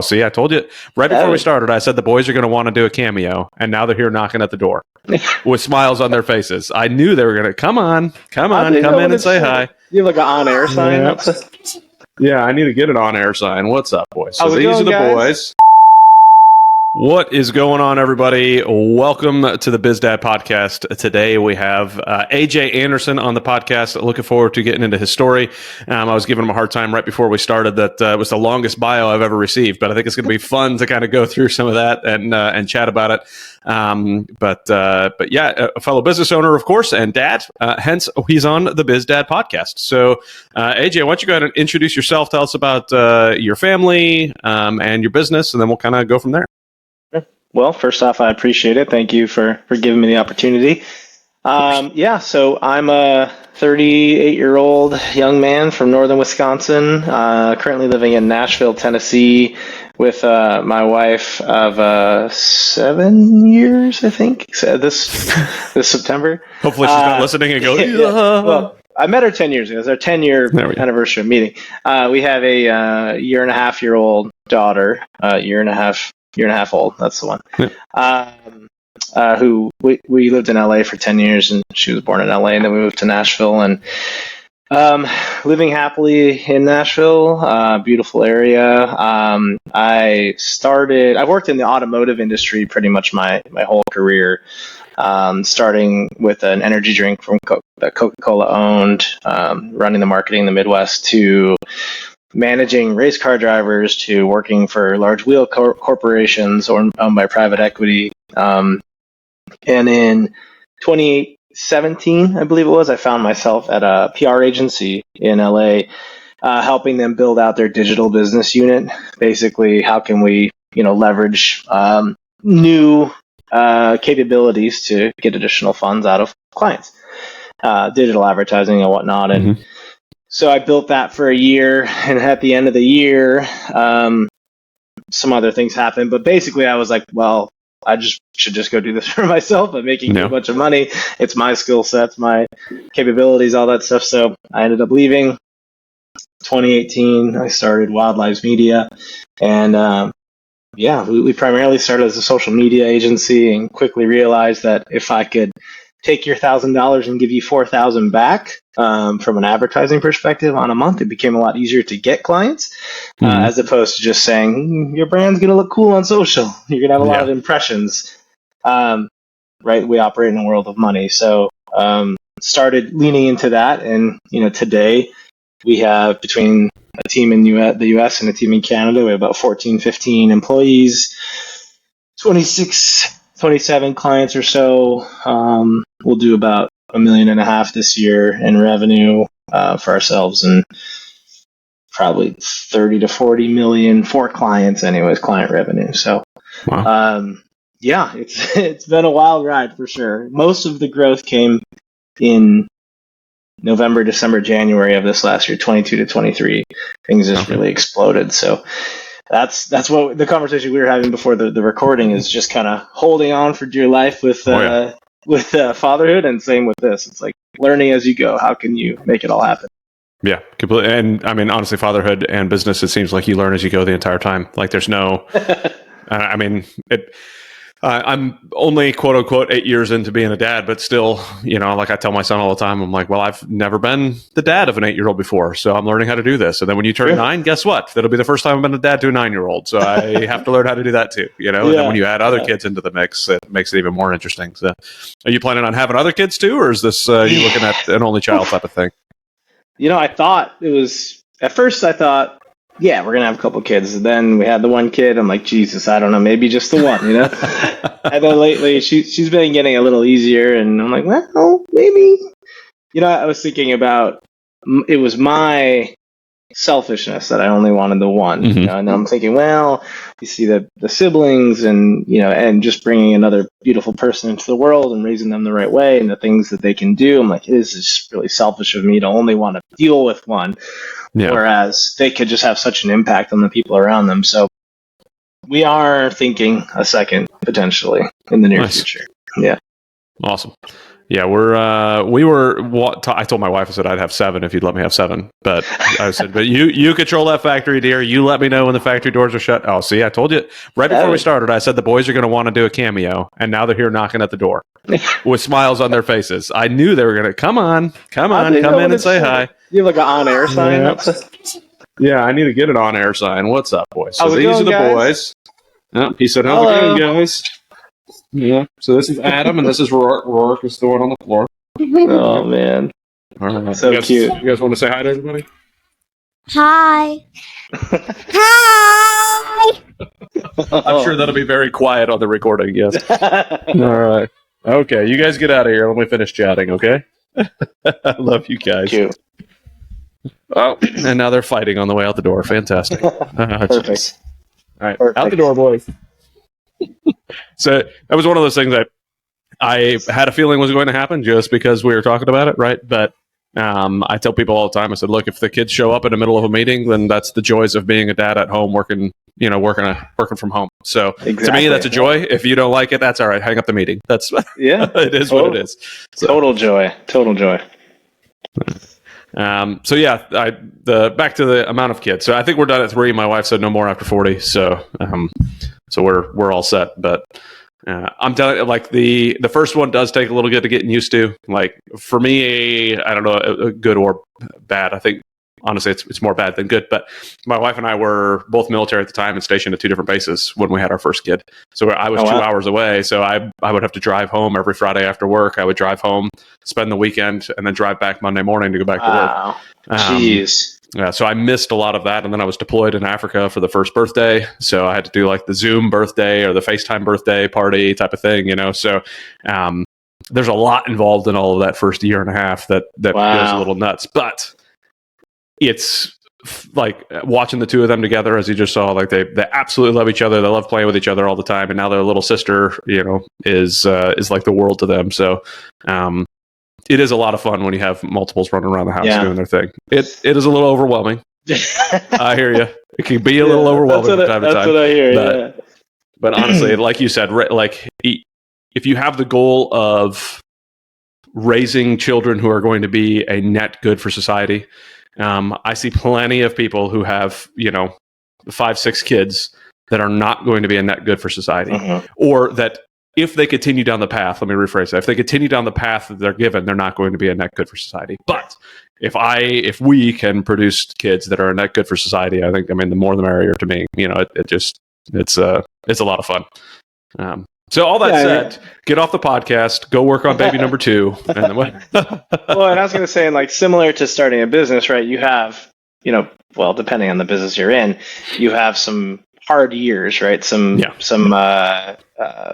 See, I told you right before we started, I said the boys are going to want to do a cameo, and now they're here knocking at the door with smiles on their faces. I knew they were going to come in and say hi. You have like an on-air sign? Yeah. Yeah, I need to get an on-air sign. What's up, boys? So How's it these going, are the guys? boys. What is going on, everybody? Welcome to the Biz Dad Podcast. Today we have AJ Anderson on the podcast. Looking forward to getting into his story. I was giving him a hard time right before we started that it was the longest bio I've ever received, but I think it's going to be fun to kind of go through some of that and chat about it. But yeah, a fellow business owner, of course, and dad. Hence, he's on the Biz Dad Podcast. So, AJ, why don't you go ahead and introduce yourself? Tell us about your family and your business, and then we'll kind of go from there. Well, first off, I appreciate it. Thank you for giving me the opportunity. So I'm a 38-year-old young man from northern Wisconsin, currently living in Nashville, Tennessee, with my wife of 7 years, I think, so this September. Hopefully she's not listening and going, yeah. Well, I met her 10 years ago. It's our 10-year anniversary meeting. We have a year-and-a-half-year-old daughter, year and a half old. That's the one. Yeah. Who we lived in LA for 10 years, and she was born in LA, and then we moved to Nashville, and living happily in Nashville, beautiful area. I worked in the automotive industry pretty much my whole career, starting with an energy drink that Coca-Cola owned, running the marketing in the Midwest, to managing race car drivers, to working for large wheel corporations owned by private equity. And in 2017, I believe it was, I found myself at a PR agency in LA, helping them build out their digital business unit. Basically, how can we, leverage new capabilities to get additional funds out of clients, digital advertising and whatnot. And so I built that for a year, and at the end of the year, some other things happened. But basically, I was like, well, I should just go do this for myself. I'm making a bunch of money. It's my skill sets, my capabilities, all that stuff. So I ended up leaving. 2018, I started Wild Lives Media. And we primarily started as a social media agency, and quickly realized that if I could take your $1,000 and give you $4,000 back, from an advertising perspective on a month, it became a lot easier to get clients, as opposed to just saying your brand's going to look cool on social. You're going to have a lot of impressions. Right? We operate in a world of money. So, started leaning into that. And, today we have, between a team in the US and a team in Canada, we have about 14, 15 employees, 27 clients or so. We'll do about $1.5 million this year in revenue for ourselves, and probably 30 to 40 million for clients, anyways, client revenue. So, it's been a wild ride for sure. Most of the growth came in November, December, January of this last year, 22 to 23. Things just really exploded. So that's what the conversation we were having before the recording is, just kind of holding on for dear life with fatherhood, and same with this. It's like learning as you go. How can you make it all happen? Yeah, completely. And I mean, honestly, fatherhood and business, it seems like you learn as you go the entire time. Like there's no, I'm only quote unquote 8 years into being a dad, but still, like I tell my son all the time, I'm like, well, I've never been the dad of an 8-year-old before, so I'm learning how to do this. And then when you turn 9, guess what? That'll be the first time I've been a dad to a 9-year-old. So I have to learn how to do that too, And then when you add other kids into the mix, it makes it even more interesting. So are you planning on having other kids too, or is this, you looking at an only child type of thing? I thought it was, at first I thought, yeah, we're going to have a couple kids. And then we had the one kid. I'm like, Jesus, I don't know, maybe just the one, And then lately she's been getting a little easier, and I'm like, well, maybe. I was thinking about, it was my selfishness that I only wanted the one, and then I'm thinking, well, you see the siblings, and, and just bringing another beautiful person into the world and raising them the right way and the things that they can do. I'm like, this is just really selfish of me to only want to deal with one. Yeah. Whereas they could just have such an impact on the people around them. So we are thinking a second, potentially, in the near future. Yeah. Awesome. Yeah, I told my wife, I said I'd have 7 if you'd let me have 7. But I said, but you control that factory, dear. You let me know when the factory doors are shut. Oh, see, I told you right before we started. I said the boys are going to want to do a cameo, and now they're here knocking at the door with smiles on their faces. I knew they were going to come in and say hi. You have like an on-air sign. Yeah, I need to get an on-air sign. What's up, boys? So these are the boys. Oh, he said, "How's it going, guys?" Yeah. So this is Adam, and this is Rourke. Rourke is throwing on the floor. Oh man, all right. So cute. You guys want to say hi to everybody? Hi. Hi. I'm sure that'll be very quiet on the recording. Yes. All right. Okay, you guys get out of here. Let me finish chatting. Okay. I love you guys. Cute. Oh, and now they're fighting on the way out the door. Fantastic. Perfect. All right, out the door, boys. So that was one of those things that I had a feeling was going to happen just because we were talking about it, right? But I tell people all the time, I said, look, if the kids show up in the middle of a meeting, then that's the joys of being a dad at home, working from home. So to me, that's a joy. If you don't like it, that's all right. Hang up the meeting. That's it is what it is. So. Total joy. So yeah, back to the amount of kids. So I think we're done at 3. My wife said no more after 40. So we're all set. But I'm telling you, like the first one does take a little bit of getting used to. Like for me, I don't know, good or bad. I think honestly, it's more bad than good. But my wife and I were both military at the time and stationed at 2 different bases when we had our first kid. So I was 2 hours away. So I would have to drive home every Friday after work. I would drive home, spend the weekend, and then drive back Monday morning to go back to work. Jeez. Yeah, so I missed a lot of that. And then I was deployed in Africa for the first birthday. So I had to do like the Zoom birthday or the FaceTime birthday party type of thing, So there's a lot involved in all of that first year and a half that goes a little nuts. But it's like watching the 2 of them together, as you just saw, like they absolutely love each other. They love playing with each other all the time. And now their little sister, is like the world to them. So it is a lot of fun when you have multiples running around the house doing their thing. It is a little overwhelming. I hear you. It can be a little overwhelming from time to time. That's what I hear. But honestly, like you said, like if you have the goal of raising children who are going to be a net good for society, I see plenty of people who have 5, 6 kids that are not going to be a net good for society, or that. If they continue down the path, let me rephrase that. If they continue down the path that they're given, they're not going to be a net good for society. But if we can produce kids that are a net good for society, the more the merrier to me. It's a lot of fun. So all that said, get off the podcast, go work on baby number 2. And then well, and I was going to say, like similar to starting a business, right? You have, depending on the business you're in, you have some hard years, right? Some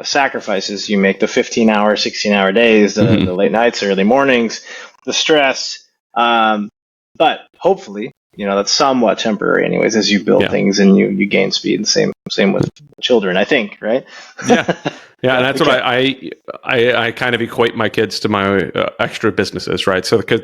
sacrifices you make, the 15-hour, 16-hour days, the late nights, early mornings, the stress. But hopefully, that's somewhat temporary anyways, as you build things and you gain speed. The same with children, I think, right? Yeah, and that's what I kind of equate my kids to my extra businesses, right? So because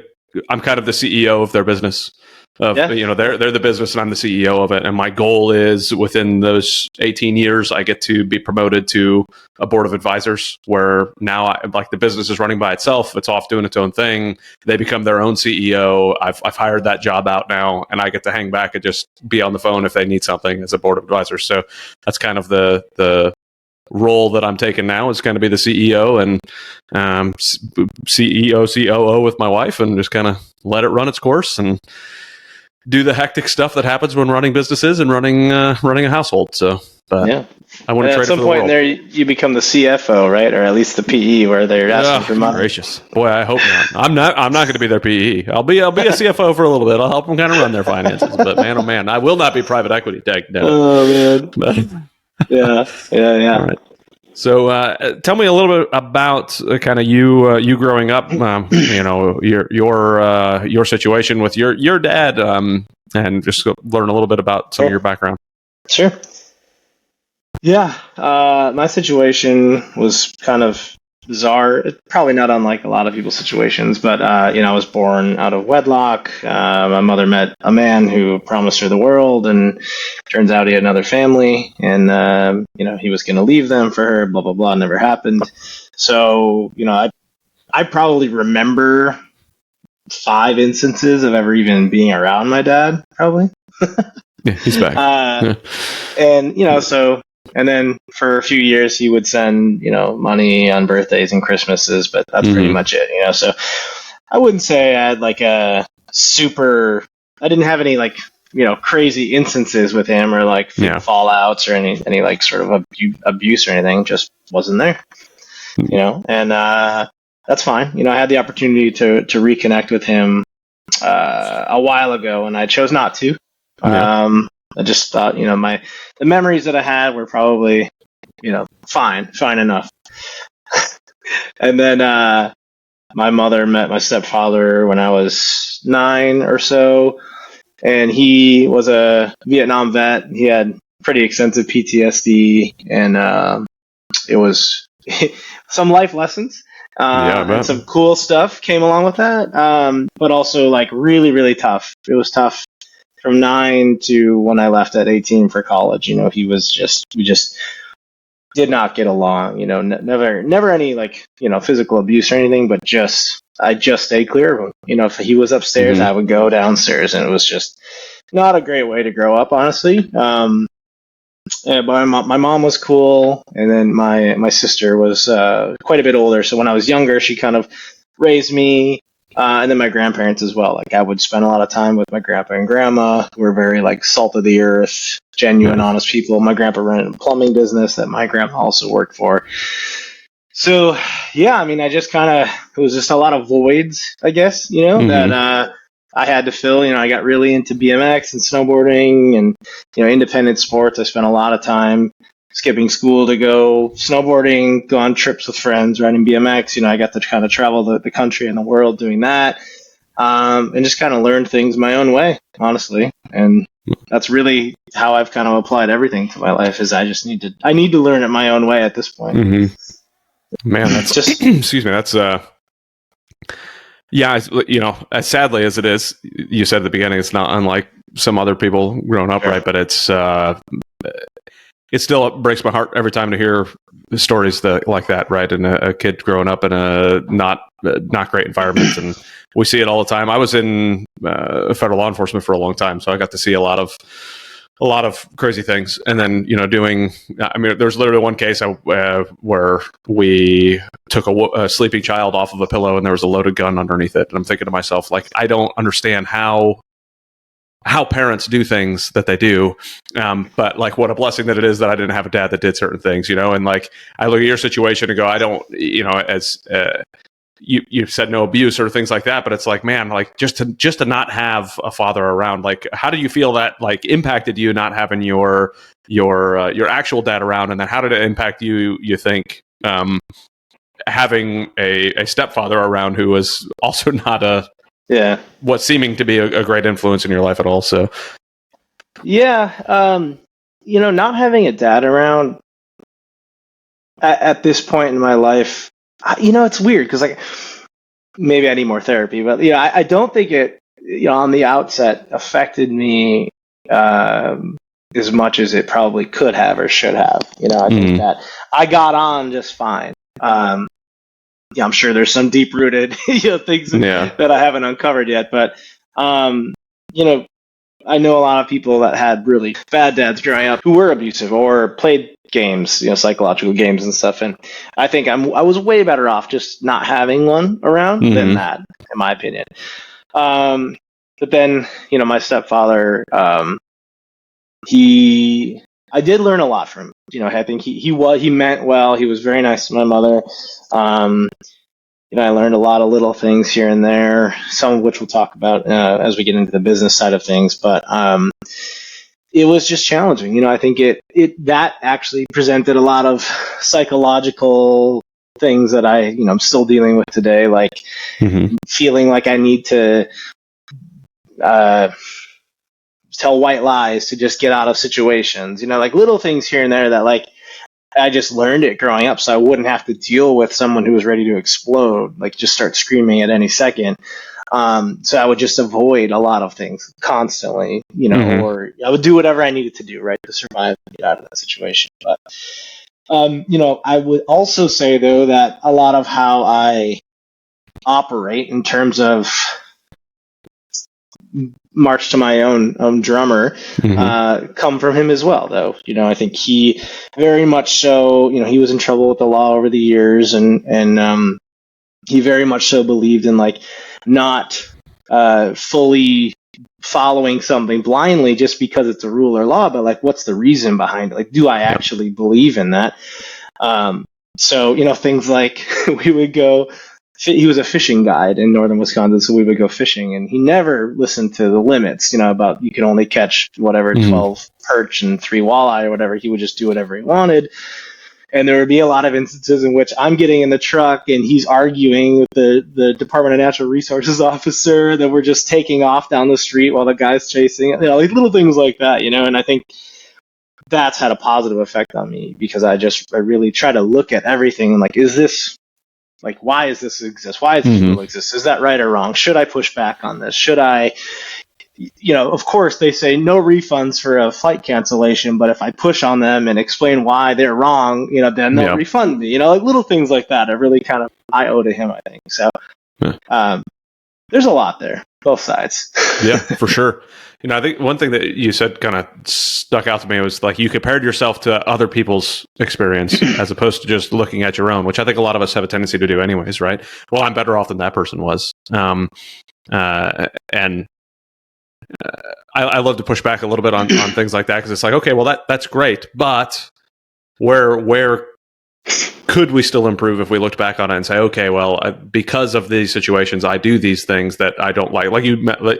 I'm kind of the CEO of their business. They're the business and I'm the CEO of it. And my goal is within those 18 years, I get to be promoted to a board of advisors where now the business is running by itself. It's off doing its own thing. They become their own CEO. I've hired that job out now and I get to hang back and just be on the phone if they need something as a board of advisors. So that's kind of the role that I'm taking now is going to be the CEO and CEO, COO with my wife and just kind of let it run its course and do the hectic stuff that happens when running businesses and running a household. So, but I want to trade it for the world. At some point in there, you become the CFO, right, or at least the PE, where they're asking for money. Gracious, boy, I hope not. I'm not going to be their PE. I'll be a CFO for a little bit. I'll help them kind of run their finances. But man, oh man, I will not be private equity tech. No. Oh man. But, yeah. All right. So tell me a little bit about kind of you growing up, your situation with your dad, and just learn a little bit about some of your background. Sure. Yeah, my situation was kind of bizarre. Probably not unlike a lot of people's situations, but I was born out of wedlock. My mother met a man who promised her the world, and turns out he had another family, and he was going to leave them for her. Blah blah blah. Never happened. So I I probably remember 5 instances of ever even being around my dad, probably. Yeah, he's back. Yeah. And, and then for a few years he would send, money on birthdays and Christmases, but that's pretty much it, so I wouldn't say I had like I didn't have any like, crazy instances with him or like fallouts or any like sort of abuse or anything, just wasn't there, and that's fine. I had the opportunity to reconnect with him a while ago and I chose not to. I just thought, the memories that I had were probably, fine enough. And then my mother met my stepfather when I was 9 or so, and he was a Vietnam vet. He had pretty extensive PTSD, and it was some life lessons. And some cool stuff came along with that, but also like really, really tough. It was tough from 9 to when I left at 18 for college. We just did not get along. Never any like physical abuse or anything, but I just stayed clear of him. If he was upstairs, I would go downstairs, and it was just not a great way to grow up, honestly. But my mom was cool, and then my sister was quite a bit older. So when I was younger, she kind of raised me, and then my grandparents as well. Like I would spend a lot of time with my grandpa and grandma, who were very like salt of the earth, genuine, honest people. My grandpa ran a plumbing business that my grandma also worked for. So yeah, I mean, I just it was just a lot of voids, I guess, that I had to fill. I got really into BMX and snowboarding and, independent sports. I spent a lot of time skipping school to go snowboarding, go on trips with friends, riding BMX. I got to kind of travel the country and the world doing that, and just kind of learn things my own way, honestly. And that's really how I've kind of applied everything to my life. Is I need to learn it my own way at this point. Man, that's just excuse me. That's yeah, as sadly as it is, you said at the beginning, it's not unlike some other people growing up, right? But it still breaks my heart every time to hear stories like that, right? And a kid growing up in a not great environment, and we see it all the time. I was in federal law enforcement for a long time, so I got to see a lot of crazy things. And then, there's literally one case where we took a sleeping child off of a pillow and there was a loaded gun underneath it. And I'm thinking to myself, like, I don't understand how parents do things that they do. But like, what a blessing that it is that I didn't have a dad that did certain things, and like, I look at your situation and go, I don't, as, you said no abuse or things like that, but it's like, man, like just to not have a father around, like, how do you feel that like impacted you not having your actual dad around? And then how did it impact you think, having a stepfather around who was also not what seeming to be a great influence in your life at all? So not having a dad around at this point in my life, it's weird because like maybe I need more therapy, but I don't think it on the outset affected me as much as it probably could have or should have. I think that I got on just fine. I'm sure there's some deep rooted things that I haven't uncovered yet, but I know a lot of people that had really bad dads growing up who were abusive or played games, psychological games and stuff. And I think I was way better off just not having one around than that, in my opinion. But then, my stepfather, I did learn a lot from him. I think he meant well. He was very nice to my mother. I learned a lot of little things here and there, some of which we'll talk about as we get into the business side of things. But it was just challenging. I think that actually presented a lot of psychological things that I'm still dealing with today, like feeling like I need to tell white lies to just get out of situations. Like little things here and there that like I just learned it growing up, so I wouldn't have to deal with someone who was ready to explode, like just start screaming at any second. So I would just avoid a lot of things constantly, or I would do whatever I needed to do, right, to survive and get out of that situation. But, I would also say, though, that a lot of how I operate in terms of March to My Own Drummer come from him as well, though. I think he very much so, he was in trouble with the law over the years, and he very much so believed in like not fully following something blindly just because it's a rule or law, but like what's the reason behind it? Like, do I actually believe in that? So, things like we would go, he was a fishing guide in northern Wisconsin, so we would go fishing, and he never listened to the limits, about you can only catch whatever 12 perch and 3 walleye or whatever. He would just do whatever he wanted. And there would be a lot of instances in which I'm getting in the truck and he's arguing with the Department of Natural Resources officer that we're just taking off down the street while the guy's chasing, like little things like that, and I think that's had a positive effect on me because I really try to look at everything and like, is this, like, why does this exist? Why does this rule exist? Is that right or wrong? Should I push back on this? Should I, of course they say no refunds for a flight cancellation, but if I push on them and explain why they're wrong, then they'll refund me, like little things like that are really kind of, I owe to him, I think. So there's a lot there, both sides. Yeah, for sure. I think one thing that you said kind of stuck out to me was like you compared yourself to other people's experience as opposed to just looking at your own, which I think a lot of us have a tendency to do anyways, right? Well, I'm better off than that person was. And I love to push back a little bit on things like that because it's like, okay, well, that's great, but where could we still improve if we looked back on it and say, okay, well, because of these situations, I do these things that I don't like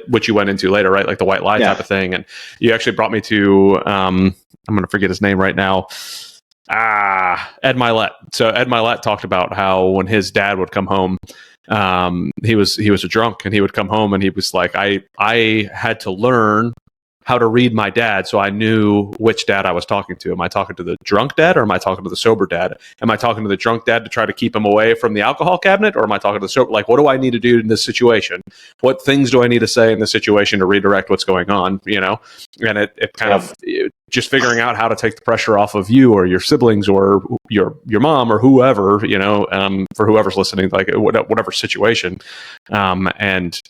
which you went into later, right? Like the white lie type of thing. And you actually brought me to, I'm going to forget his name right now. Ed Milet. So Ed Milet talked about how when his dad would come home, he was a drunk and he would come home and he was like, I had to learn how to read my dad so I knew which dad I was talking to. Am I talking to the drunk dad or am I talking to the sober dad? Am I talking to the drunk dad to try to keep him away from the alcohol cabinet or am I talking to the sober? Like, what do I need to do in this situation? What things do I need to say in this situation to redirect what's going on? And it kind of just figuring out how to take the pressure off of you or your siblings or your mom or whoever, for whoever's listening, like whatever situation. And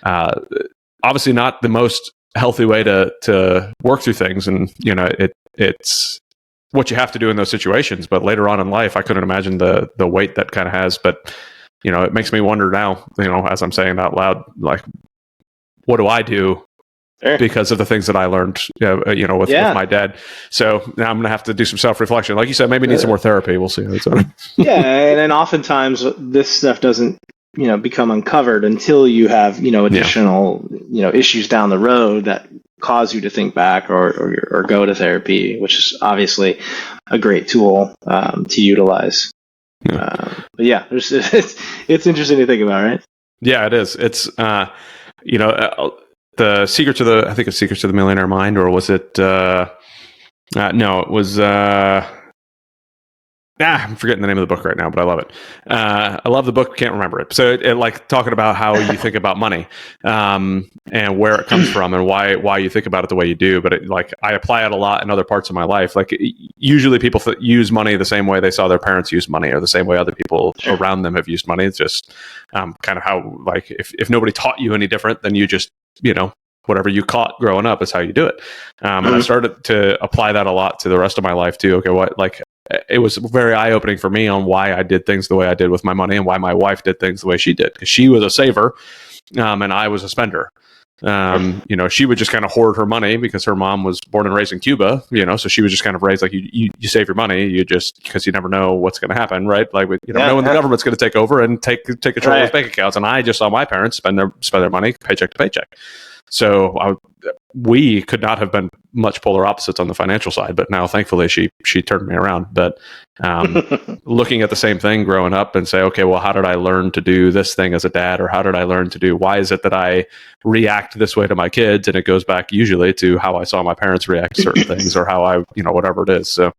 obviously not the most healthy way to work through things, and it's what you have to do in those situations. But later on in life, I couldn't imagine the weight that kind of has. But it makes me wonder now, as I'm saying it out loud, like, what do I do because of the things that I learned, with my dad? So now I'm gonna have to do some self-reflection, like you said. Maybe need some more therapy. We'll see. Yeah, and oftentimes this stuff doesn't become uncovered until you have, additional, issues down the road that cause you to think back or go to therapy, which is obviously a great tool to utilize. But yeah, it's interesting to think about, right? Yeah, it is. It's, the Secret to the, I think it's Secrets to the Millionaire Mind, or was it, no, it was, I'm forgetting the name of the book right now, but I love it. I love the book, can't remember it. So it like talking about how you think about money, and where it comes from and why you think about it the way you do. But I apply it a lot in other parts of my life. Like usually people use money the same way they saw their parents use money or the same way other people around them have used money. It's just kind of how, like, if nobody taught you any different, then you just, whatever you caught growing up is how you do it. And I started to apply that a lot to the rest of my life too. Okay, it was very eye-opening for me on why I did things the way I did with my money and why my wife did things the way she did. Because she was a saver, and I was a spender. She would just kind of hoard her money because her mom was born and raised in Cuba, so she was just kind of raised like you save your money, because you never know what's going to happen, right? Like you never know when the government's going to take over and take control of those bank accounts. And I just saw my parents spend their money paycheck to paycheck. So we could not have been much polar opposites on the financial side, but now thankfully she turned me around. But looking at the same thing growing up and say, okay, well, how did I learn to do this thing as a dad, or how did I learn to do? Why is it that I react this way to my kids? And it goes back usually to how I saw my parents react to certain things, or how I, whatever it is. So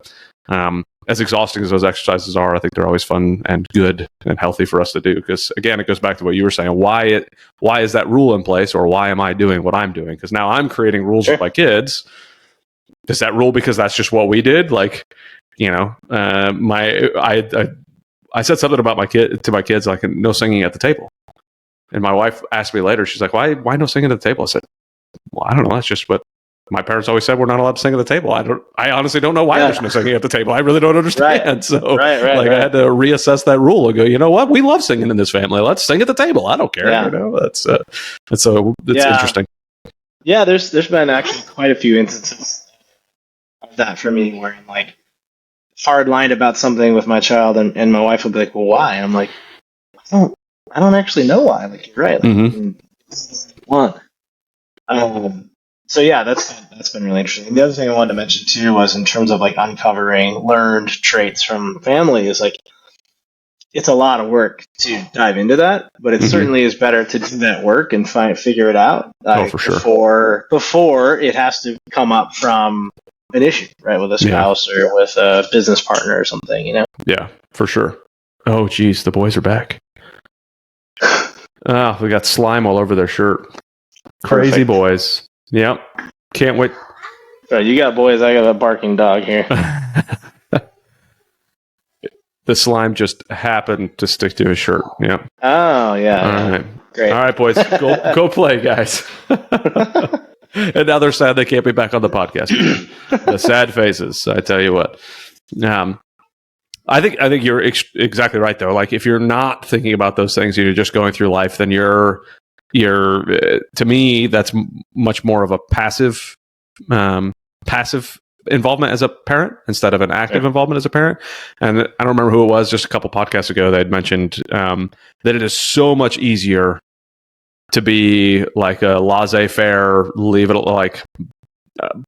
as exhausting as those exercises are, I think they're always fun and good and healthy for us to do. Because again, it goes back to what you were saying. Why is that rule in place, or why am I doing what I'm doing? Because now I'm creating rules with my kids. Is that rule because that's just what we did? Like, I said something about my kids, like no singing at the table. my wife asked me later, she's like, why no singing at the table? I said, well, I don't know. That's just what my parents always said. We're not allowed to sing at the table. I honestly don't know why there's no singing at the table. I really don't understand. Right. So I had to reassess that rule and go, you know what? We love singing in this family. Let's sing at the table. I don't care. Yeah. You know, it's interesting. Yeah, there's been actually quite a few instances of that for me where I'm like hard lined about something with my child, and my wife will be like, well, why? And I'm like, I don't actually know why. Like, you're right. Like, want. So yeah, that's been really interesting. And the other thing I wanted to mention too was in terms of like uncovering learned traits from family is like it's a lot of work to dive into that, but it certainly is better to do that work and figure it out for sure. before it has to come up from an issue, right, with a spouse or with a business partner or something, you know? Yeah, for sure. Oh, geez, the boys are back. We got slime all over their shirt. Crazy boys. Yep. Can't wait. So you got boys, I got a barking dog here. The slime just happened to stick to his shirt. Yeah. Oh, yeah. All right. Great. All right, boys. Go play, guys. And now they're sad they can't be back on the podcast. The sad faces, I tell you what. I think you're exactly right, though. Like, if you're not thinking about those things, you're just going through life, then you're to me, that's much more of a passive involvement as a parent instead of an active involvement as a parent. And I don't remember who it was, just a couple podcasts ago, they had mentioned that it is so much easier to be like a laissez-faire, leave it like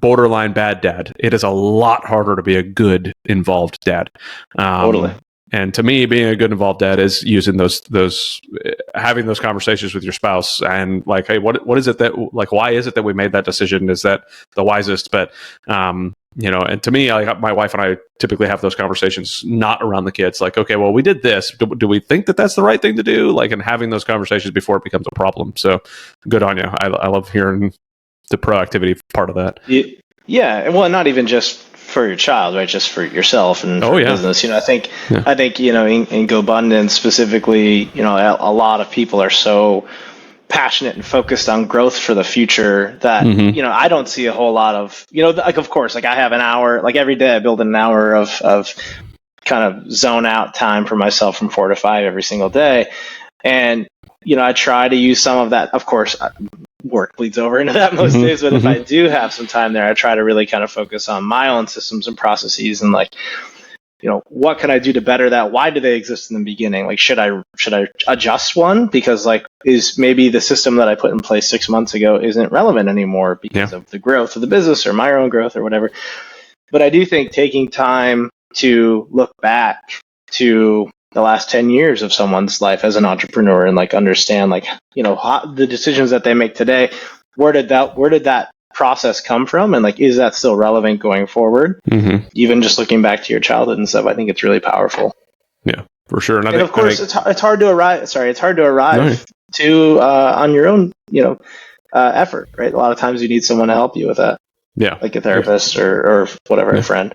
borderline bad dad. It is a lot harder to be a good involved dad. Totally. And to me, being a good involved dad is using those having those conversations with your spouse and like, hey, what is it that, like, why is it that we made that decision? Is that the wisest? But and to me, my wife and I typically have those conversations not around the kids. Like, okay, well, we did this. Do we think that that's the right thing to do? Like, and having those conversations before it becomes a problem. So good on you. I love hearing the proactivity part of that. Yeah. Well, not even just for your child, right? Just for yourself and for business. I think in GoBundance specifically, a lot of people are so passionate and focused on growth for the future that I don't see a whole lot of like, of course, like I have an hour, like every day I build an hour of kind of zone out time for myself from 4 to 5 every single day, and I try to use some of that. Of course, work bleeds over into that most days, but if I do have some time there, I try to really kind of focus on my own systems and processes and like, what can I do to better that? Why do they exist in the beginning? Like, should I adjust one? Because like, is maybe the system that I put in place 6 months ago isn't relevant anymore because of the growth of the business or my own growth or whatever. But I do think taking time to look back to the last 10 years of someone's life as an entrepreneur and like understand like, how, the decisions that they make today, where did that process come from? And like, is that still relevant going forward? Even just looking back to your childhood and stuff, I think it's really powerful. Yeah, for sure. And of course, it's hard to arrive. It's hard to arrive to on your own, effort, right? A lot of times you need someone to help you with that. Yeah, like a therapist or whatever, a friend.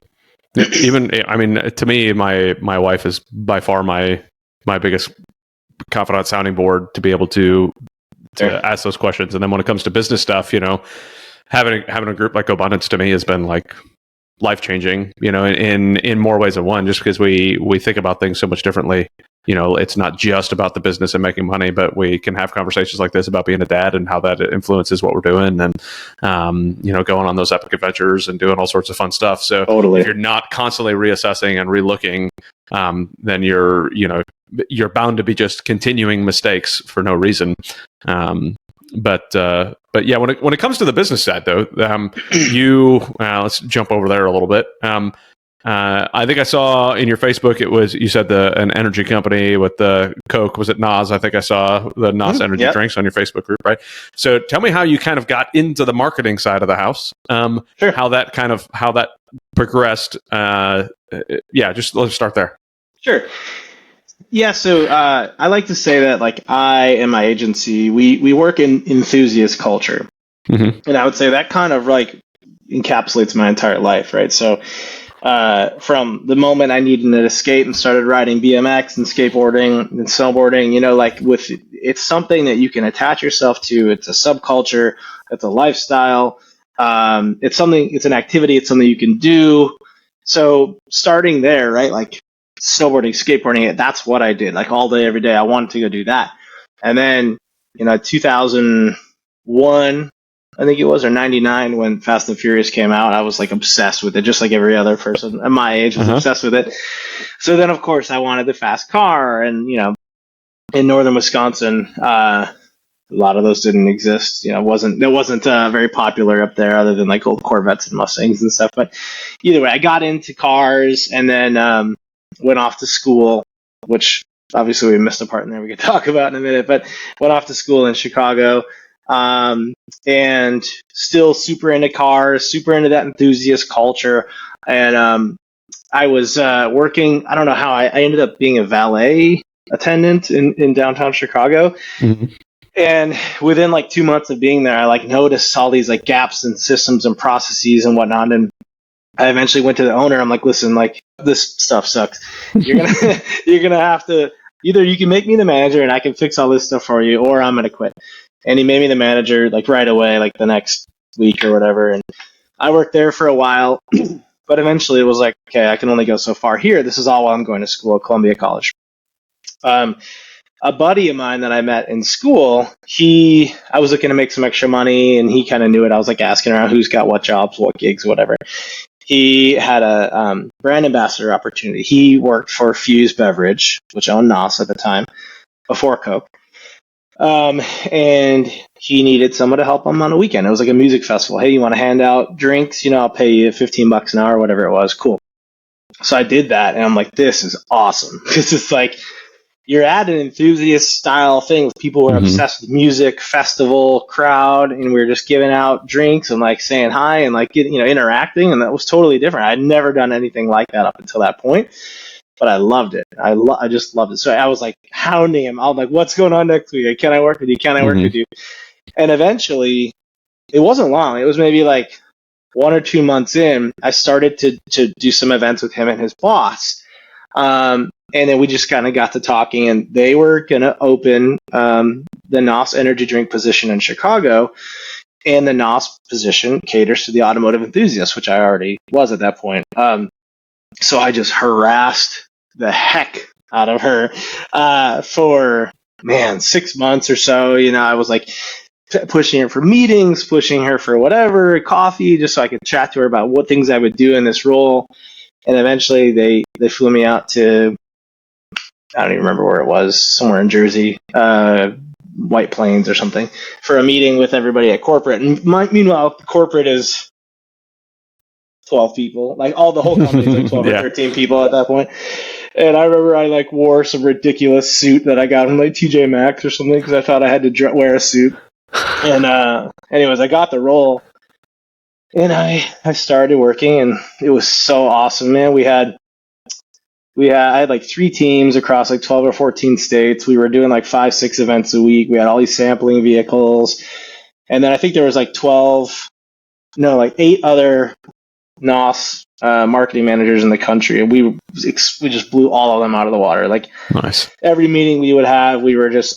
Even, I mean, to me, my wife is by far my biggest confidant sounding board to be able to ask those questions. And then when it comes to business stuff, having a group like Abundance to me has been like life changing, in more ways than one, just because we think about things so much differently. It's not just about the business and making money, but we can have conversations like this about being a dad and how that influences what we're doing and, going on those epic adventures and doing all sorts of fun stuff. So if you're not constantly reassessing and relooking, then you're bound to be just continuing mistakes for no reason. But yeah, when it comes to the business side though, let's jump over there a little bit. I think I saw in your Facebook, you said an energy company with the Coke. Was it NOS? I think I saw the NOS energy drinks on your Facebook group, right? So tell me how you kind of got into the marketing side of the house. Sure. How that progressed. Just let's start there. Sure. Yeah, so I like to say that like I and my agency, we work in enthusiast culture. And I would say that kind of like encapsulates my entire life, right? So from the moment I needed an escape and started riding BMX and skateboarding and snowboarding, it's something that you can attach yourself to. It's a subculture. It's a lifestyle. It's an activity. It's something you can do. So starting there, right? Like snowboarding, skateboarding, that's what I did. Like all day, every day, I wanted to go do that. And then, 2001, I think it was, or 99 when Fast and Furious came out. I was like obsessed with it, just like every other person at my age was obsessed with it. So then, of course, I wanted the fast car. And, in northern Wisconsin, a lot of those didn't exist. It wasn't very popular up there other than like old Corvettes and Mustangs and stuff. But either way, I got into cars and then went off to school, which obviously we missed a part in there we could talk about in a minute, but went off to school in Chicago. And still super into cars, super into that enthusiast culture. And I was working, I don't know how, I ended up being a valet attendant in downtown Chicago. Mm-hmm. And within like 2 months of being there, I like noticed all these like gaps in systems and processes and whatnot. And I eventually went to the owner. I'm like, listen, like this stuff sucks. You're gonna have to, either you can make me the manager and I can fix all this stuff for you, or I'm gonna quit. And he made me the manager like right away, like the next week or whatever. And I worked there for a while, but eventually it was like, okay, I can only go so far here. This is all while I'm going to school at Columbia College. A buddy of mine that I met in school, I was looking to make some extra money and he kind of knew it. I was like asking around who's got what jobs, what gigs, whatever. He had a brand ambassador opportunity. He worked for Fuse Beverage, which owned NOS at the time, before Coke. And he needed someone to help him on a weekend. It was like a music festival. Hey, you want to hand out drinks? I'll pay you $15 an hour, whatever it was. Cool. So I did that, and I'm like, this is awesome. This is like, you're at an enthusiast style thing with people who are obsessed with music, festival, crowd, and we were just giving out drinks and like saying hi and like interacting, and that was totally different. I'd never done anything like that up until that point, but I loved it. I just loved it. So I was like hounding him. I was like, what's going on next week? Can I work with you? Can I work with you? And eventually, it wasn't long. It was maybe like 1 or 2 months in, I started to do some events with him and his boss. And then we just kind of got to talking, and they were going to open the NOS energy drink position in Chicago, and the NOS position caters to the automotive enthusiast, which I already was at that point. So I just harassed the heck out of her for 6 months or so. I was like pushing her for meetings, pushing her for whatever, coffee, just so I could chat to her about what things I would do in this role. And eventually they flew me out to, I don't even remember where it was, somewhere in Jersey, White Plains or something, for a meeting with everybody at corporate. And meanwhile, corporate is 12 people. Like the whole company is like 12 or 13 people at that point. And I remember I like wore some ridiculous suit that I got from like TJ Maxx or something because I thought I had to wear a suit. And anyways, I got the role. And I started working, and it was so awesome, man. I had like 3 teams across like 12 or 14 states. We were doing like 5-6 events a week. We had all these sampling vehicles. And then I think there was like 8 other NOS marketing managers in the country. And we just blew all of them out of the water. Like, nice. Every meeting we would have,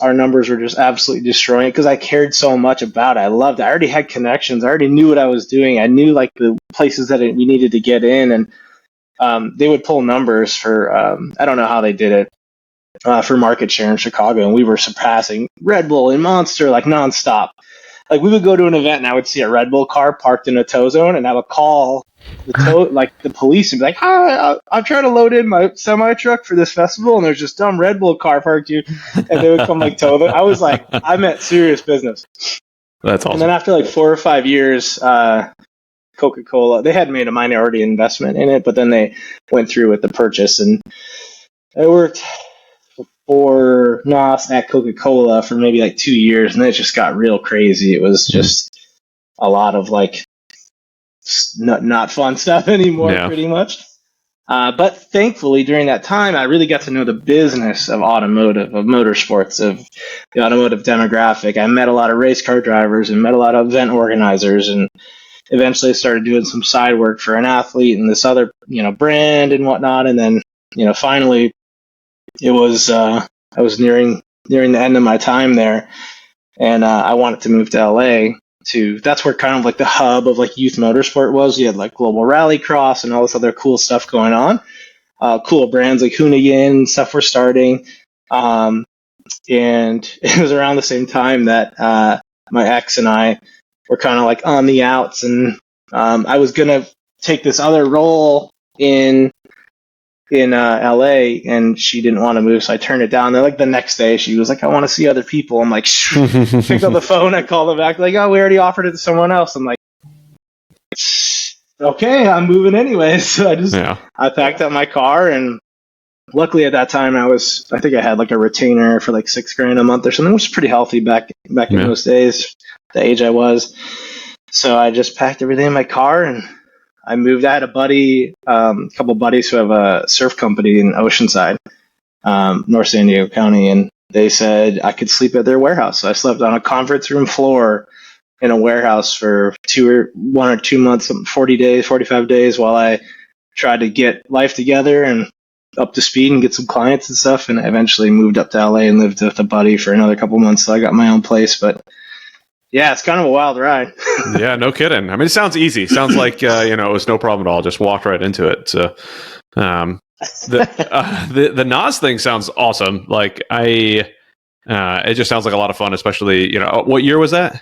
our numbers were just absolutely destroying it because I cared so much about it. I loved it. I already had connections. I already knew what I was doing. I knew like the places that we needed to get in, and they would pull numbers for, I don't know how they did it, for market share in Chicago, and we were surpassing Red Bull and Monster like nonstop. Like, we would go to an event, and I would see a Red Bull car parked in a tow zone, and I would call the police and be like, "Hi, I'm trying to load in my semi truck for this festival, and there's this dumb Red Bull car parked here," and they would come like tow them. I was like, I meant serious business. That's awesome. And then after like 4 or 5 years, Coca-Cola, they had made a minority investment in it, but then they went through with the purchase, and I worked for NOS at Coca-Cola for maybe like 2 years, and then it just got real crazy. It was just a lot of like not fun stuff anymore, pretty much. But thankfully, during that time, I really got to know the business of automotive, of motorsports, of the automotive demographic. I met a lot of race car drivers and met a lot of event organizers, and eventually I started doing some side work for an athlete and this other, brand and whatnot. And then, finally it was, I was nearing the end of my time there, and I wanted to move to LA. That's where kind of like the hub of like youth motorsport was. You had like Global Rallycross and all this other cool stuff going on. Cool brands like Hoonigan and stuff were starting. And it was around the same time that my ex and I were kind of like on the outs, and I was gonna take this other role in LA, and she didn't want to move, so I turned it down. Then like the next day, she was like, "I want to see other people." I'm like, picked up the phone, I called them back, like, "Oh, we already offered it to someone else." I'm like, "Okay, I'm moving anyway." So I packed up my car, and luckily at that time I think I had like a retainer for like $6,000 a month or something, which was pretty healthy back in those days, the age I was. So I just packed everything in my car and I moved. I had a couple buddies who have a surf company in Oceanside, North San Diego County, and they said I could sleep at their warehouse. So I slept on a conference room floor in a warehouse for 1 or 2 months, 40 days, 45 days, while I tried to get life together and up to speed and get some clients and stuff. And I eventually moved up to LA and lived with a buddy for another couple months. So I got my own place, but yeah, it's kind of a wild ride. Yeah, no kidding. I mean, it sounds easy. Sounds like it was no problem at all. Just walked right into it. So, the Nas thing sounds awesome. Like it just sounds like a lot of fun. Especially, what year was that?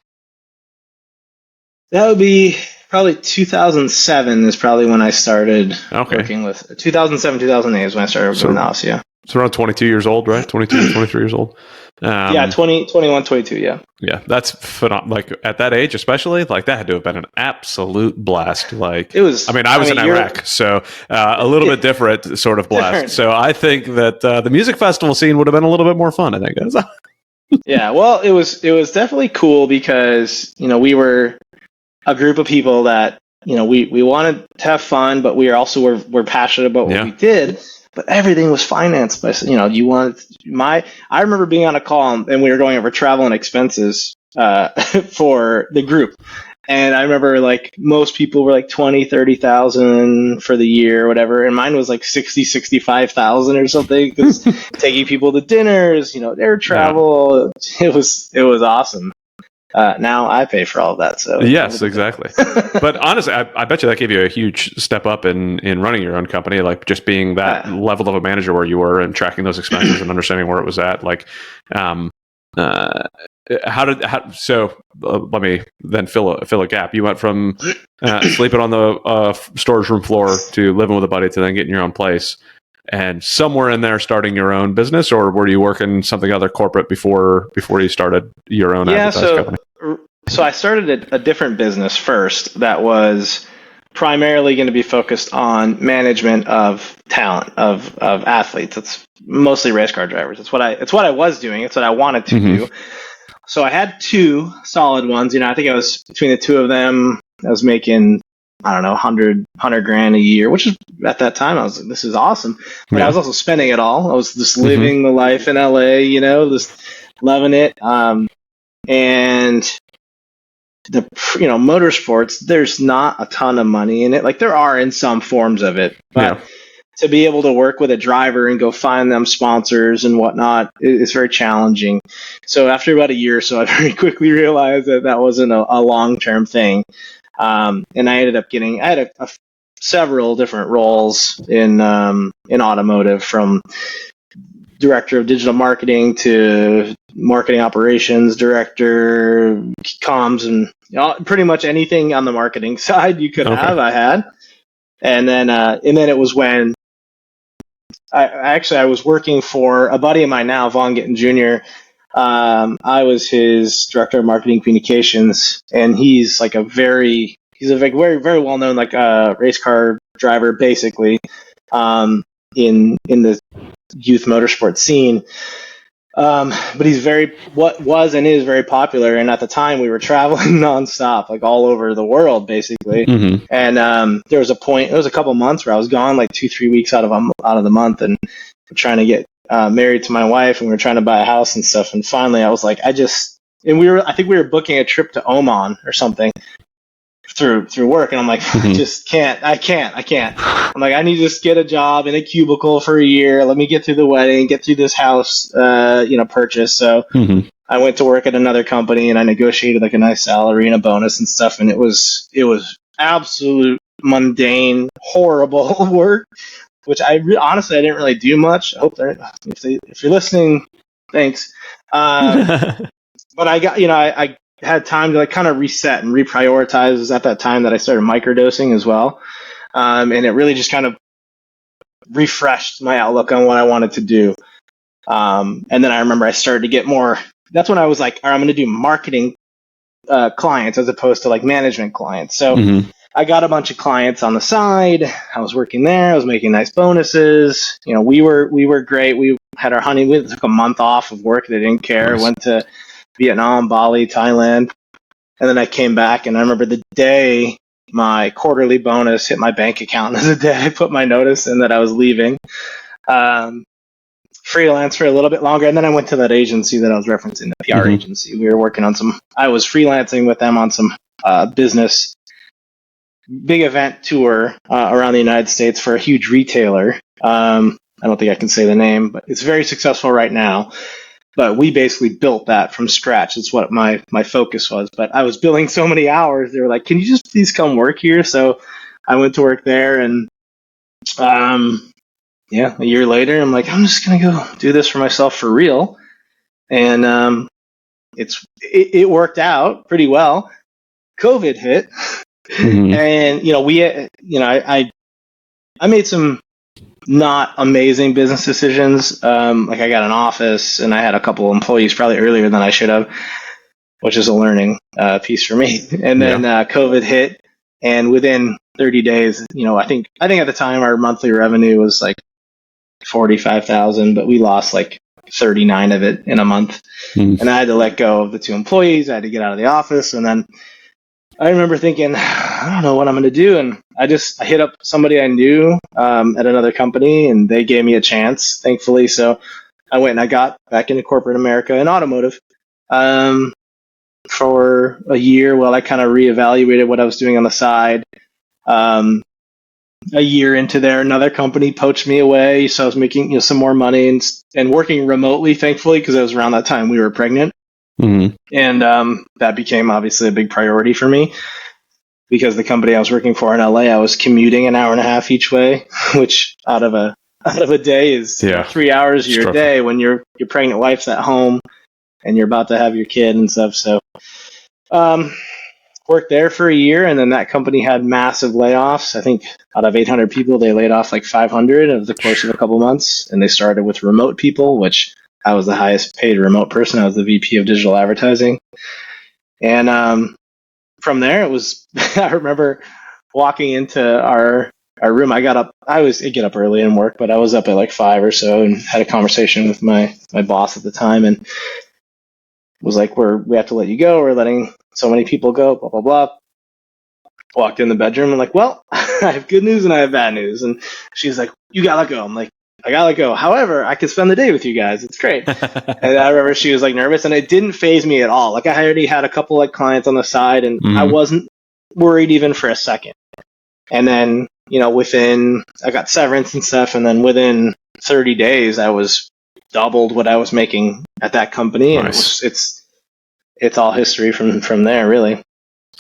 That would be probably 2007 is probably when I stared working with 2007, 2008 is when I started working with Nas. Yeah. It's around 22 years old, right? 22, 23 years old. 21, 22. Yeah. Yeah. That's phenomenal. Like at that age, especially, like that had to have been an absolute blast. Like it was, I was in Iraq, so a little bit different sort of blast. Different. So I think that the music festival scene would have been a little bit more fun, I think. Yeah. Well, it was definitely cool because, we were a group of people that, we wanted to have fun, but we also were passionate about what we did. But everything was financed by, I remember being on a call and we were going over travel and expenses for the group. And I remember like most people were like 20, 30,000 for the year or whatever. And mine was like 60, 65,000 or something, because taking people to dinners, air travel, it was awesome. Now I pay for all of that. So yes, exactly. But honestly, I bet you that gave you a huge step up in running your own company, like just being that level of a manager where you were and tracking those expenses and understanding where it was at. Like, let me then fill a gap. You went from sleeping on the storage room floor to living with a buddy to then getting your own place. And somewhere in there, starting your own business, or were you working something other corporate before you started your own advertising company? So I started a different business first that was primarily going to be focused on management of talent of athletes. It's mostly race car drivers. It's what I was doing. It's what I wanted to do. So I had two solid ones. I think I was between the two of them. I was making, I don't know, 100 grand a year, which is at that time I was like, this is awesome. But I was also spending it all. I was just living the life in LA, just loving it. And the motorsports, there's not a ton of money in it. Like there are in some forms of it, but to be able to work with a driver and go find them sponsors and whatnot, it's very challenging. So after about a year or so, I very quickly realized that wasn't a long-term thing. And I ended up I had several different roles in automotive, from director of digital marketing to marketing operations director, comms, and pretty much anything on the marketing side you could have, I had. And then it was when I was working for a buddy of mine now, Vaughn Gittin Jr. I was his director of marketing communications, and he's a very very well known race car driver, basically, in the youth motorsport scene. But he's is very popular, and at the time we were traveling nonstop, all over the world, basically. And there was a couple months where I was gone 2-3 weeks out of the month, and trying to get married to my wife, and we were trying to buy a house and stuff. And finally I was like, I think we were booking a trip to Oman or something, through work, and I'm like, I just can't. I can't. I'm like, I need to just get a job in a cubicle for a year. Let me get through the wedding, get through this house, purchase. So I went to work at another company, and I negotiated like a nice salary and a bonus and stuff, and it was absolute mundane, horrible work, which honestly I didn't really do much. I hope if you're listening, thanks. But I got, I had time to like kind of reset and reprioritize. It was at that time that I started microdosing as well. And it really just kind of refreshed my outlook on what I wanted to do. And then I remember I started to get more, that's when I was like, all right, I'm going to do marketing clients as opposed to like management clients. So I got a bunch of clients on the side. I was working there. I was making nice bonuses. We were great. We had our honeymoon. We took a month off of work. They didn't care. Nice. Went to Vietnam, Bali, Thailand. And then I came back, and I remember the day my quarterly bonus hit my bank account was the day I put my notice in that I was leaving. Freelance for a little bit longer, and then I went to that agency that I was referencing, the PR agency. We were working on I was freelancing with them on some business, big event tour around the United States for a huge retailer. I don't think I can say the name, but it's very successful right now. But we basically built that from scratch. It's what my focus was. But I was billing so many hours. They were like, can you just please come work here? So I went to work there, and a year later, I'm like, I'm just going to go do this for myself for real. And it worked out pretty well. COVID hit. And, I made some not amazing business decisions. Like I got an office, and I had a couple of employees probably earlier than I should have, which is a learning piece for me. And then COVID hit, and within 30 days, I think at the time our monthly revenue was like 45,000, but we lost like 39 of it in a month. And I had to let go of the 2 employees. I had to get out of the office, and then I remember thinking, I don't know what I'm going to do. And I hit up somebody I knew at another company, and they gave me a chance, thankfully. So I went and I got back into corporate America in automotive for a year while I kind of reevaluated what I was doing on the side. A year into there, another company poached me away. So I was making some more money and working remotely, thankfully, because it was around that time we were pregnant. And that became obviously a big priority for me, because the company I was working for in LA, I was commuting an hour and a half each way, which out of a day is 3 hours of your day when your pregnant wife's at home and you're about to have your kid and stuff. So worked there for a year, and then that company had massive layoffs. I think out of 800 people, they laid off like 500 over the course of a couple months, and they started with remote people, which I was the highest paid remote person. I was the VP of digital advertising. And from there, it was, I remember walking into our room. I get up early and work, but I was up at like 5 or so and had a conversation with my boss at the time, and was like, we have to let you go. We're letting so many people go, blah, blah, blah. Walked in the bedroom and like, well, I have good news and I have bad news. And she's like, you got to let go. I'm like, I got to let go. However, I could spend the day with you guys. It's great. And I remember she was like nervous, and it didn't faze me at all. Like I already had a couple like clients on the side, and I wasn't worried even for a second. And then, I got severance and stuff. And then within 30 days, I was doubled what I was making at that company. Nice. And it's all history from there, really.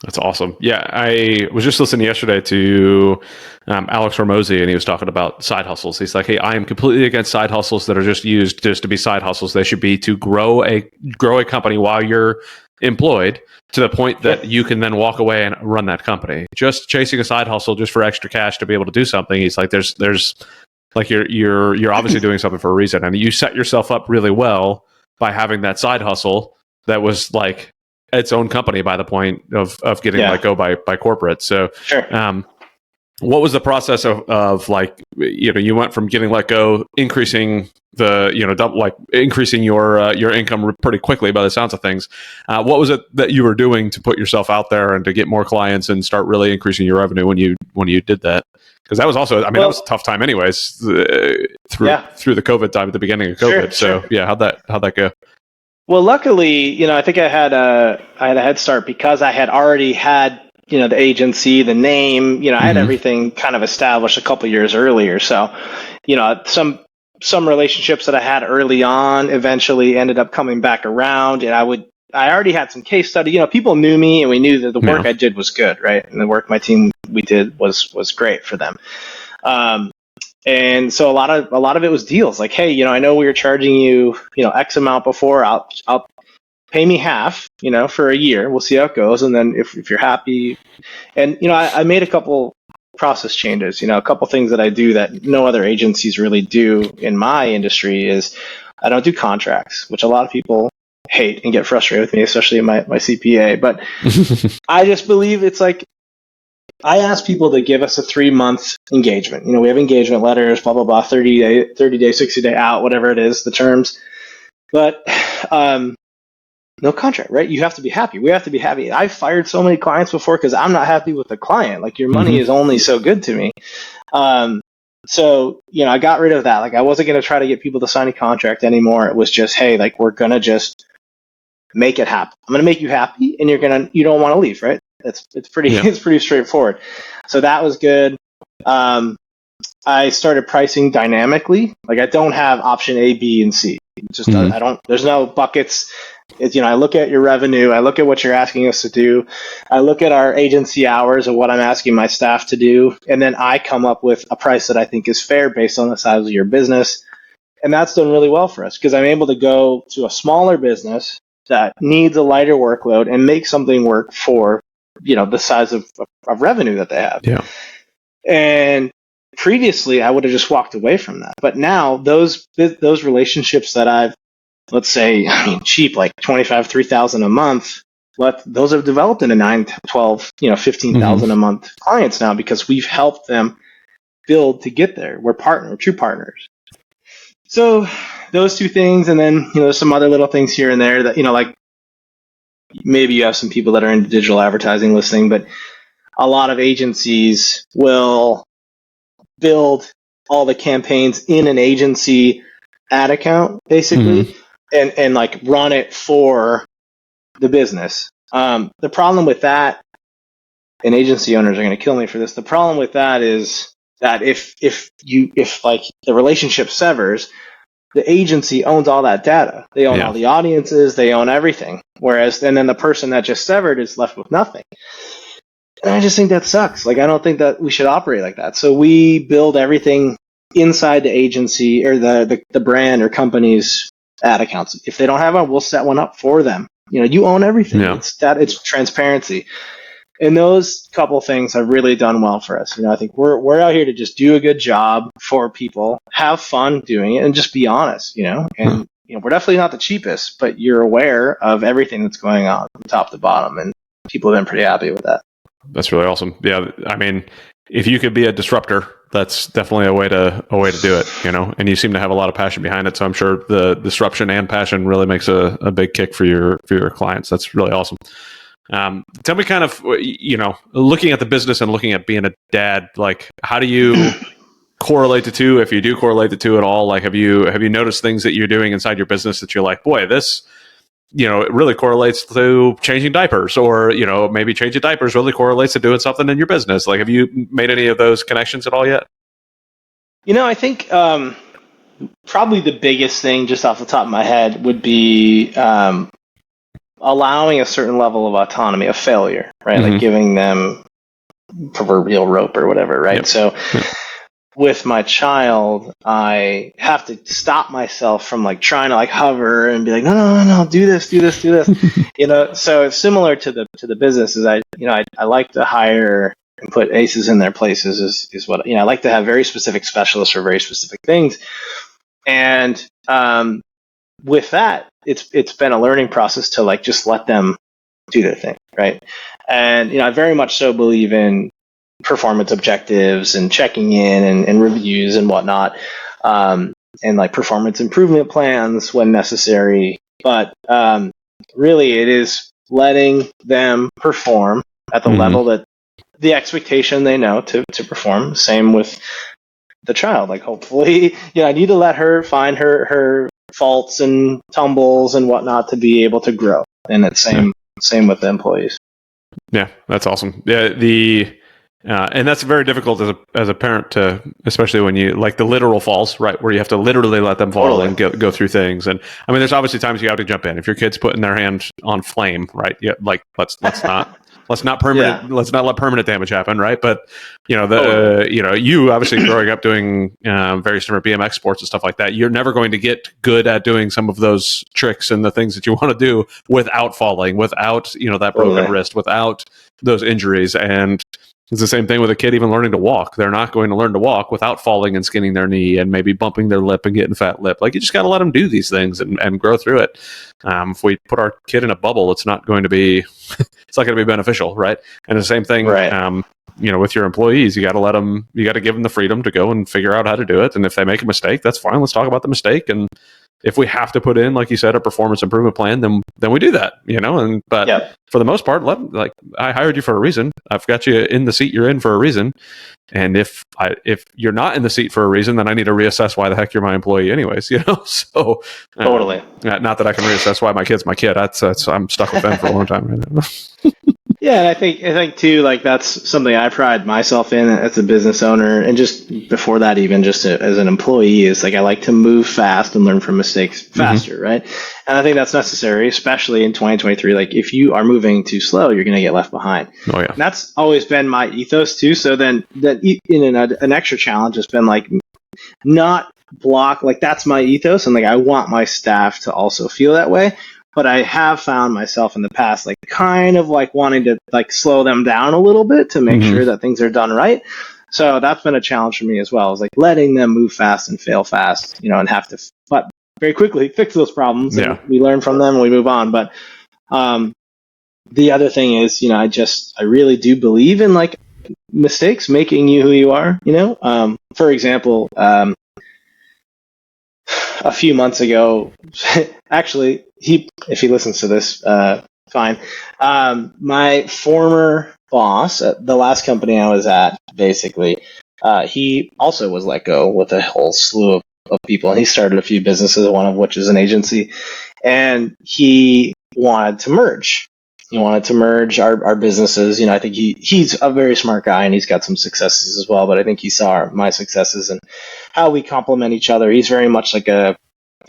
That's awesome. Yeah, I was just listening yesterday to Alex Hormozy, and he was talking about side hustles. He's like, hey, I am completely against side hustles that are just used just to be side hustles. They should be to grow a company while you're employed to the point that you can then walk away and run that company. Just chasing a side hustle just for extra cash to be able to do something. He's like, there's like you're obviously doing something for a reason, and you set yourself up really well by having that side hustle that was like its own company by the point of getting let go by corporate. So, what was the process of like, you went from getting let go, increasing increasing your income pretty quickly by the sounds of things. What was it that you were doing to put yourself out there and to get more clients and start really increasing your revenue when you did that? Because that was also, that was a tough time anyways, through the COVID time at the beginning of COVID. So how'd that go? Well, luckily, I think I had a head start because I had already had the agency, the name, I had everything kind of established a couple years earlier. So, some relationships that I had early on eventually ended up coming back around, and I already had some case study. People knew me, and we knew that the work I did was good, right? And the work my team we did was great for them. And so a lot of it was deals like, hey, I know we were charging you, X amount before. I'll pay me half, for a year. We'll see how it goes, and then if you're happy, and I made a couple process changes. A couple things that I do that no other agencies really do in my industry is I don't do contracts, which a lot of people hate and get frustrated with me, especially in my CPA. But I just believe it's like I ask people to give us a 3-month engagement. We have engagement letters, blah blah blah, 30 day, 60 day out, whatever it is, the terms. But no contract, right? You have to be happy. We have to be happy. I've fired so many clients before because I'm not happy with the client. Like, your money is only so good to me. So, I got rid of that. Like, I wasn't going to try to get people to sign a contract anymore. It was just, hey, like, we're going to just make it happen. I'm going to make you happy, and you don't want to leave, right? It's pretty straightforward. So that was good. I started pricing dynamically. Like, I don't have option A, B, and C. There's no buckets. I look at your revenue. I look at what you're asking us to do. I look at our agency hours and what I'm asking my staff to do. And then I come up with a price that I think is fair based on the size of your business. And that's done really well for us because I'm able to go to a smaller business that needs a lighter workload and make something work for, the size of revenue that they have. Yeah. And previously I would have just walked away from that. But now those relationships that I've, let's say, cheap, like 25, 3,000 a month, those have developed into 9, 12, 15,000 a month clients now because we've helped them build to get there. We're true partners. So those two things, and then, there's some other little things here and there that, like maybe you have some people that are into digital advertising listening, but a lot of agencies will build all the campaigns in an agency ad account, basically, and like run it for the business. The problem with that, and agency owners are going to kill me for this. The problem with that is that if like the relationship severs, the agency owns all that data. They own all the audiences. They own everything. And then the person that just severed is left with nothing. And I just think that sucks. Like, I don't think that we should operate like that. So we build everything inside the agency or the brand or company's ad accounts. If they don't have one, we'll set one up for them. You own everything. Yeah. It's transparency. And those couple things have really done well for us. I think we're out here to just do a good job for people, have fun doing it, and just be honest, And we're definitely not the cheapest, but you're aware of everything that's going on from top to bottom, and people have been pretty happy with that. That's really awesome. Yeah, I mean, if you could be a disruptor, that's definitely a way to do it, And you seem to have a lot of passion behind it, so I'm sure the disruption and passion really makes a big kick for your clients. That's really awesome. Tell me kind of, looking at the business and looking at being a dad, like, how do you correlate the two? If you do correlate the two at all, like, have you noticed things that you're doing inside your business that you're like, boy, this, it really correlates to changing diapers, or, maybe changing diapers really correlates to doing something in your business. Like, have you made any of those connections at all yet? I think probably the biggest thing just off the top of my head would be allowing a certain level of autonomy, of failure, right? Like giving them proverbial rope or whatever, right? Yep. So with my child, I have to stop myself from like trying to like hover and be like, no, do this. So it's similar to the business. Is I like to hire and put aces in their places is what, I like to have very specific specialists for very specific things. And with that, it's been a learning process to like just let them do their thing, right? And I very much so believe in performance objectives and checking in and reviews and whatnot, and like performance improvement plans when necessary. But really, it is letting them perform at the level that the expectation they know to perform. Same with the child. Like, hopefully, I need to let her find her faults and tumbles and whatnot to be able to grow. And it's same with the employees. Yeah, that's awesome. Yeah, and that's very difficult as a parent to, especially when you like the literal falls, right, where you have to literally let them fall Totally. and go through things. And I mean, there's obviously times you have to jump in if your kid's putting their hand on flame, right? Yeah, like let's not Yeah. let's not let permanent damage happen, right? But Totally. you obviously growing up doing various different BMX sports and stuff like that, you're never going to get good at doing some of those tricks and the things that you want to do without falling, without that broken Totally. wrist, without those injuries. And it's the same thing with a kid even learning to walk. They're not going to learn to walk without falling and skinning their knee and maybe bumping their lip and getting fat lip. Like, you just got to let them do these things and grow through it. If we put our kid in a bubble, it's not going to be beneficial, right? And the same thing, Right. with your employees, you got to give them the freedom to go and figure out how to do it. And if they make a mistake, that's fine. Let's talk about the mistake. And if we have to put in, like you said, a performance improvement plan, then we do that, but Yep. for the most part, I hired you for a reason. I've got you in the seat you're in for a reason. And if you're not in the seat for a reason, then I need to reassess why the heck you're my employee anyways, So Totally. not that I can reassess why my kid's my kid. That's I'm stuck with them for a long time right now. Yeah, and I think too, like that's something I pride myself in as a business owner, and just before that, even just as an employee, is like I like to move fast and learn from mistakes faster, right? And I think that's necessary, especially in 2023. Like if you are moving too slow, you're going to get left behind. Oh yeah, And that's always been my ethos too. So then that in an extra challenge has been like not block, like that's my ethos, and like I want my staff to also feel that way. But I have found myself in the past like kind of like wanting to like slow them down a little bit to make sure that things are done right. So that's been a challenge for me as well, is like letting them move fast and fail fast, and have to but very quickly fix those problems, and we learn from them and we move on. But the other thing is, I really do believe in like mistakes making you who you are. For example, a few months ago, actually, if he listens to this, fine. My former boss at the last company I was at, basically, he also was let go with a whole slew of people, and he started a few businesses, one of which is an agency, and he wanted to merge. He wanted to merge our businesses. I think he's a very smart guy, and he's got some successes as well. But I think he saw my successes and how we complement each other. He's very much like a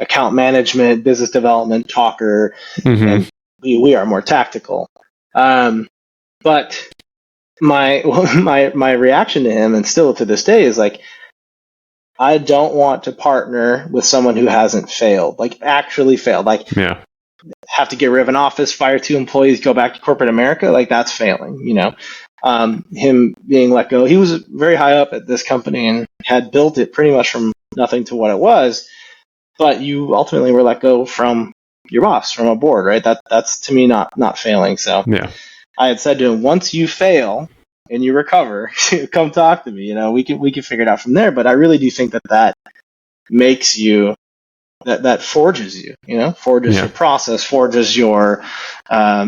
account management, business development talker, and we are more tactical. But my reaction to him, and still to this day, is like, I don't want to partner with someone who hasn't failed, like actually failed, like have to get rid of an office, fire 2 employees, go back to corporate America. Like that's failing, him being let go. He was very high up at this company and had built it pretty much from nothing to what it was. But you ultimately were let go from your boss, from a board, right? That's to me not failing. So I had said to him, once you fail and you recover, come talk to me. We can figure it out from there. But I really do think that makes you that forges you. Forges your process, forges your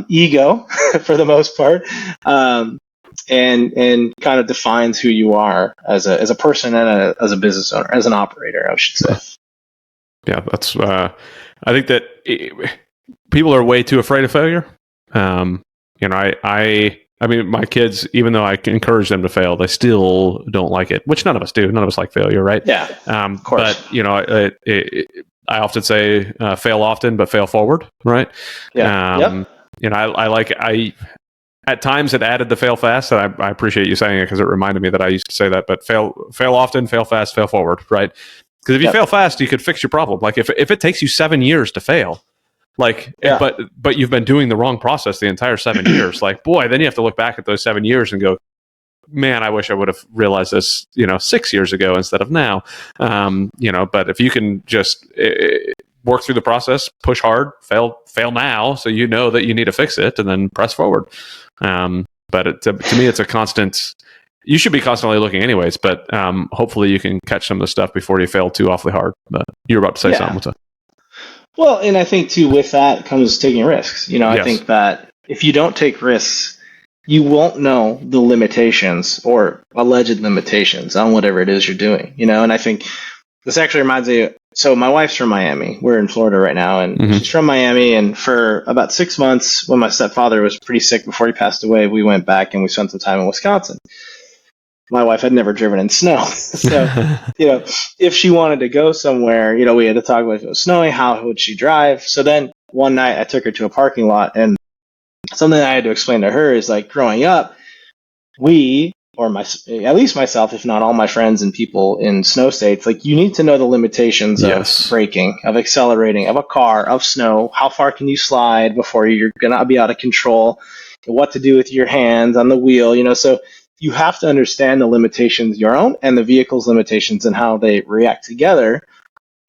ego for the most part, and kind of defines who you are as a person and as a business owner, as an operator, I should say. Yeah, that's. I think that people are way too afraid of failure. I mean, my kids, even though I encourage them to fail, they still don't like it. Which none of us do. None of us like failure, right? Yeah. Of course. But I often say, fail often, but fail forward, right? Yeah. At times it added the fail fast, and I appreciate you saying it because it reminded me that I used to say that. But fail often, fail fast, fail forward, right? Because if you fail fast, you could fix your problem. Like if it takes you 7 years to fail, but you've been doing the wrong process the entire 7 years, like boy, then you have to look back at those 7 years and go, man, I wish I would have realized this, 6 years ago instead of now. But if you can just work through the process, push hard, fail now, so you know that you need to fix it, and then press forward. But to me, it's a constant. You should be constantly looking anyways, but hopefully you can catch some of the stuff before you fail too awfully hard. But you were about to say something. What's up? Well, and I think too, with that comes taking risks. I think that if you don't take risks, you won't know the limitations or alleged limitations on whatever it is you're doing. And I think This actually reminds me. So my wife's from Miami. We're in Florida right now, and she's from Miami. And for about 6 months, when my stepfather was pretty sick before he passed away, we went back and we spent some time in Wisconsin. My wife had never driven in snow, so if she wanted to go somewhere, we had to talk about if it was snowing, how would she drive. So then one night I took her to a parking lot, and something I had to explain to her is like growing up, at least myself, if not all my friends and people in snow states, like you need to know the limitations of braking, of accelerating, of a car, of snow. How far can you slide before you're gonna be out of control? What to do with your hands on the wheel, so you have to understand the limitations your own and the vehicle's limitations and how they react together,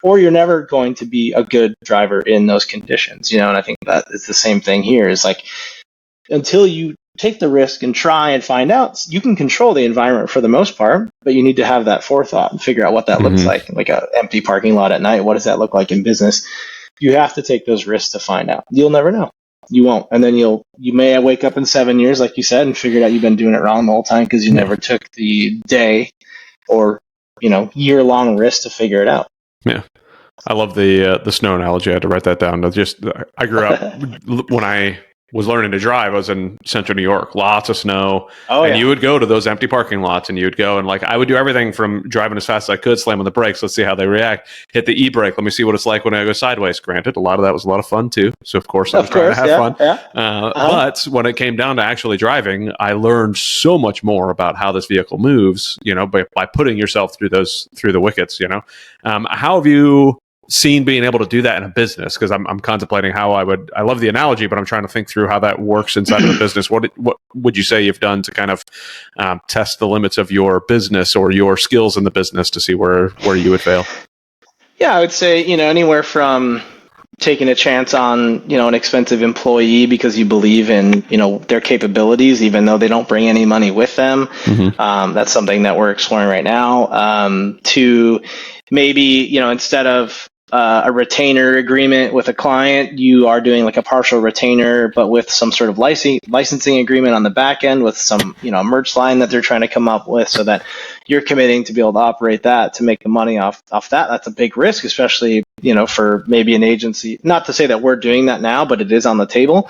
or you're never going to be a good driver in those conditions, and I think that it's the same thing here. Is like until you take the risk and try and find out, you can control the environment for the most part, but you need to have that forethought and figure out what that looks like an empty parking lot at night. What does that look like in business? You have to take those risks to find out. You'll never know. You won't. And then you may wake up in 7 years, like you said, and figured out you've been doing it wrong the whole time because you never took the day or, year-long risk to figure it out. Yeah. I love the snow analogy. I had to write that down. I grew up when I was learning to drive. I was in central New York, lots of snow. You would go to those empty parking lots and you would go and I would do everything from driving as fast as I could, slam on the brakes, let's see how they react, hit the e-brake, let me see what it's like when I go sideways. Granted, a lot of that was a lot of fun too. So of course I was trying to have fun. Yeah. But when it came down to actually driving, I learned so much more about how this vehicle moves, by putting yourself through the wickets, how have you seen being able to do that in a business? Because I'm contemplating how I love the analogy, but I'm trying to think through how that works inside of a business. What would you say you've done to kind of test the limits of your business or your skills in the business to see where you would fail? Yeah, I would say, anywhere from taking a chance on, an expensive employee because you believe in, their capabilities, even though they don't bring any money with them. That's something that we're exploring right now. To maybe, instead of a retainer agreement with a client, you are doing like a partial retainer, but with some sort of licensing agreement on the back end with some, merch line that they're trying to come up with, so that you're committing to be able to operate that to make the money off that. That's a big risk, especially, for maybe an agency. Not to say that we're doing that now, but it is on the table.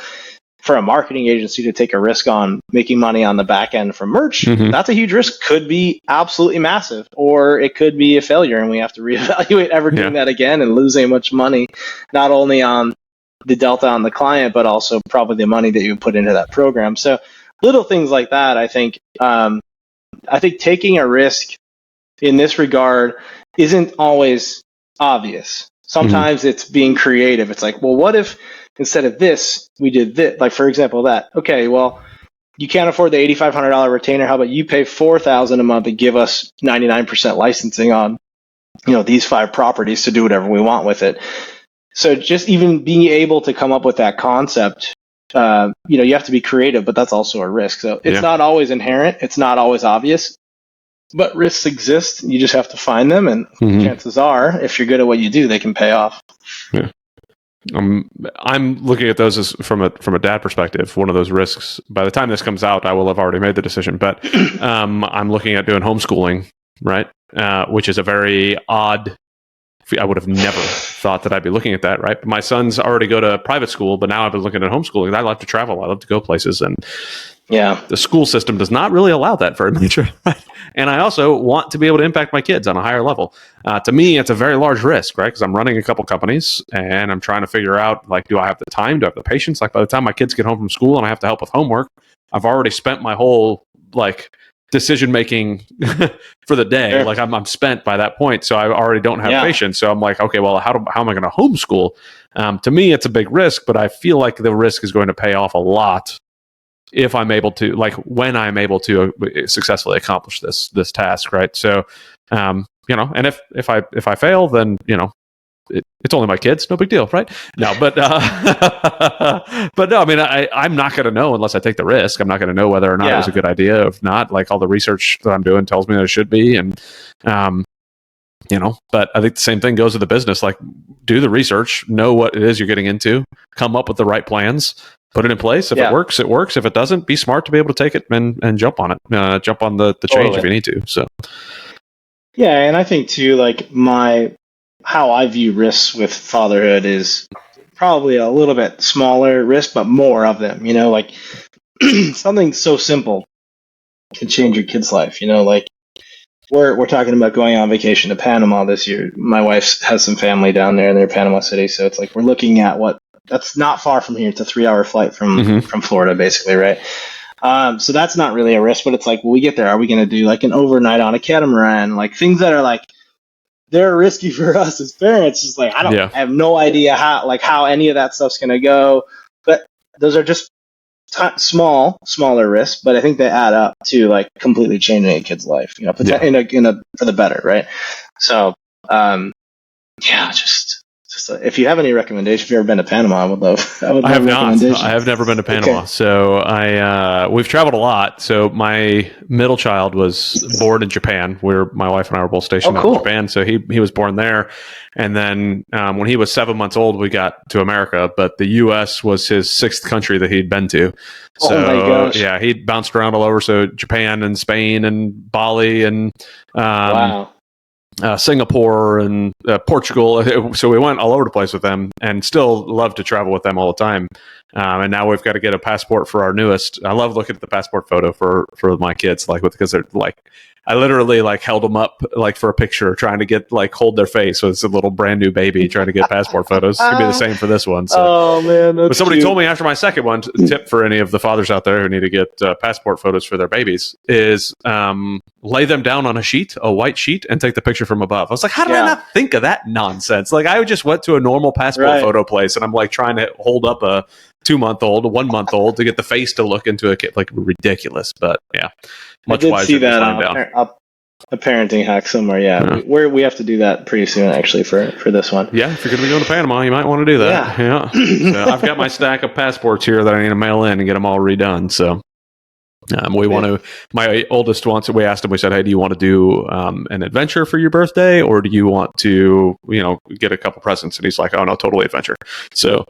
For a marketing agency to take a risk on making money on the back end from merch, that's a huge risk. Could be absolutely massive, or it could be a failure, and we have to reevaluate ever doing that again and losing much money, not only on the delta on the client, but also probably the money that you put into that program. So little things like that, I think taking a risk in this regard isn't always obvious. Sometimes it's being creative. It's like, well, what if instead of this, we did this? Like, for example, that. Okay, well, you can't afford the $8,500 retainer. How about you pay $4,000 a month and give us 99% licensing on, these 5 properties to do whatever we want with it. So just even being able to come up with that concept, you have to be creative, but that's also a risk. So it's not always inherent. It's not always obvious. But risks exist. You just have to find them, and chances are, if you're good at what you do, they can pay off. Yeah. I'm looking at those as from a dad perspective. One of those risks, by the time this comes out, I will have already made the decision. But I'm looking at doing homeschooling, right? Which is a very odd. I would have never thought that I'd be looking at that, right? But my sons already go to private school, but now I've been looking at homeschooling. I love to travel. I love to go places, and the school system does not really allow that very much. Right? And I also want to be able to impact my kids on a higher level. To me, it's a very large risk, right? Because I'm running a couple companies, and I'm trying to figure out, like, do I have the time? Do I have the patience? Like, by the time my kids get home from school and I have to help with homework, I've already spent my whole decision making for the day. Sure. Like I'm spent by that point, so I already don't have patience. So I'm like, okay, well, how am I going to homeschool? To me, it's a big risk, but I feel like the risk is going to pay off a lot if I'm able to, when I'm able to successfully accomplish this task, right? So, and if I fail, then it's only my kids, no big deal, right? No, but no, I mean, I'm not going to know unless I take the risk. I'm not going to know whether or not it was a good idea. If not, like, all the research that I'm doing tells me that it should be, and but I think the same thing goes with the business. Like, do the research, know what it is you're getting into, come up with the right plans, put it in place. If it works, it works. If it doesn't, be smart to be able to take it and jump on it, jump on the change if you need to. So. Yeah, and I think too, like how I view risks with fatherhood is probably a little bit smaller risk, but more of them. Like something so simple can change your kid's life. Like we're talking about going on vacation to Panama this year. My wife has some family down there in their Panama City, so it's like we're looking at that's not far from here. It's a 3-hour flight from Florida, basically, right? So that's not really a risk, but it's like when we get there, are we going to do like an overnight on a catamaran, like things that are like they're risky for us as parents. Just like I have no idea how any of that stuff's going to go, but those are just smaller risks, but I think they add up to like completely changing a kid's life, for the better, right? So, just if you have any recommendations, if you've ever been to Panama, I would love. I have not. I have never been to Panama, okay. So we've traveled a lot. So my middle child was born in Japan, where my wife and I were both stationed out in Japan. So he was born there, and then when he was 7 months old, we got to America. But the U.S. was his 6th country that he'd been to. So my gosh. Yeah, he bounced around all over. So Japan and Spain and Bali and wow. Singapore and Portugal. So we went all over the place with them, and still love to travel with them all the time. And now we've got to get a passport for our newest. I love looking at the passport photo for my kids, because they're like, I literally like held them up like for a picture, trying to get like hold their face. So it's a little brand new baby trying to get passport photos. It's gonna be the same for this one. So. Oh man, that's but somebody cute. told me after my second one, tip for any of the fathers out there who need to get passport photos for their babies is lay them down on a white sheet, and take the picture from above. I was like, how did I not think of that nonsense? Like I just went to a normal passport photo place, and I'm like trying to hold up a 2-month-old, a 1-month-old to get the face to look into a kid, like ridiculous. But yeah, much wiser. I did see that a parenting hack somewhere. Yeah. We have to do that pretty soon, actually, for this one. Yeah, if you're going to be going to Panama, you might want to do that. Yeah. So I've got my stack of passports here that I need to mail in and get them all redone. So we want to. My oldest wants. We asked him. We said, "Hey, do you want to do an adventure for your birthday, or do you want to, get a couple presents?" And he's like, "Oh no, totally adventure." So.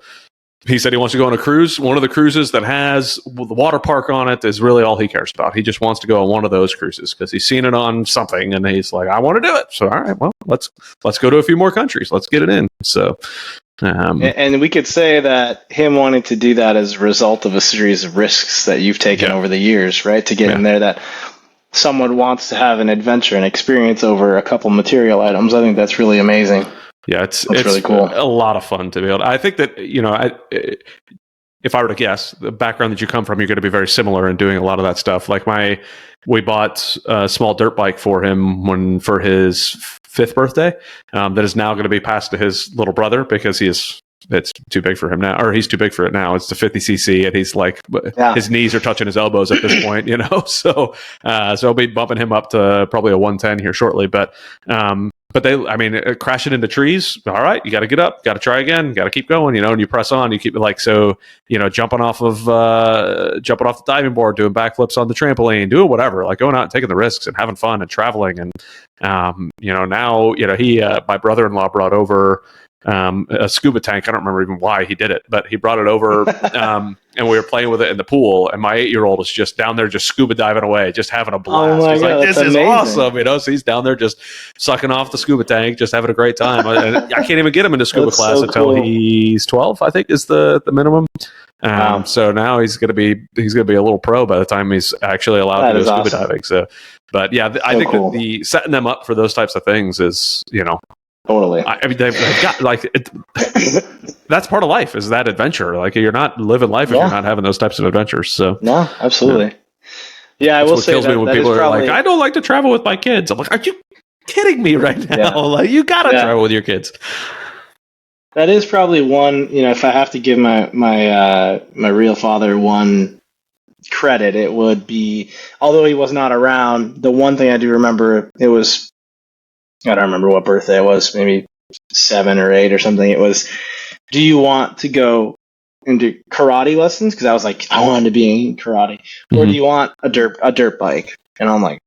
He said he wants to go on a cruise. One of the cruises that has the water park on it is really all he cares about. He just wants to go on one of those cruises because he's seen it on something, and he's like, "I want to do it." So, all right, well, let's go to a few more countries. Let's get it in. So, and we could say that him wanting to do that is a result of a series of risks that you've taken over the years, right? To get in there, that someone wants to have an adventure and experience over a couple material items. I think that's really amazing. Yeah, it's really cool. A lot of fun to be able to. I think that, if I were to guess, the background that you come from, you're going to be very similar in doing a lot of that stuff. Like we bought a small dirt bike for him for his 5th birthday that is now going to be passed to his little brother because it's too big for him now, or he's too big for it now. It's the 50cc, and he's like, his knees are touching his elbows at this point, So I'll be bumping him up to probably a 110 here shortly, but crashing into trees. All right, you got to get up, got to try again, got to keep going, and you press on. You keep it jumping off the diving board, doing backflips on the trampoline, doing whatever, like going out and taking the risks and having fun and traveling. And now my brother-in-law brought over a scuba tank. I don't remember even why he did it, but he brought it over and we were playing with it in the pool, and my 8-year-old is just down there just scuba diving away, just having a blast. Oh he's God, like, this is awesome, so he's down there just sucking off the scuba tank, just having a great time. I can't even get him into scuba class until he's 12, I think is the minimum. So now he's gonna be a little pro by the time he's actually allowed to go scuba diving. So, but yeah, I think that the setting them up for those types of things is, totally. They've got that's part of life, is that adventure. Like, you're not living life if you're not having those types of adventures. So no, absolutely. Yeah, I will say kills me when people are like, "I don't like to travel with my kids." I'm like, "Are you kidding me right now? Yeah. Like, you gotta travel with your kids." That is probably one. If I have to give my real father one credit, it would be, although he was not around, the one thing I do remember, I don't remember what birthday it was, maybe 7 or 8 or something. It was, do you want to go into karate lessons? Because I was like, I wanted to be in karate. Or do you want a dirt bike? And I'm like,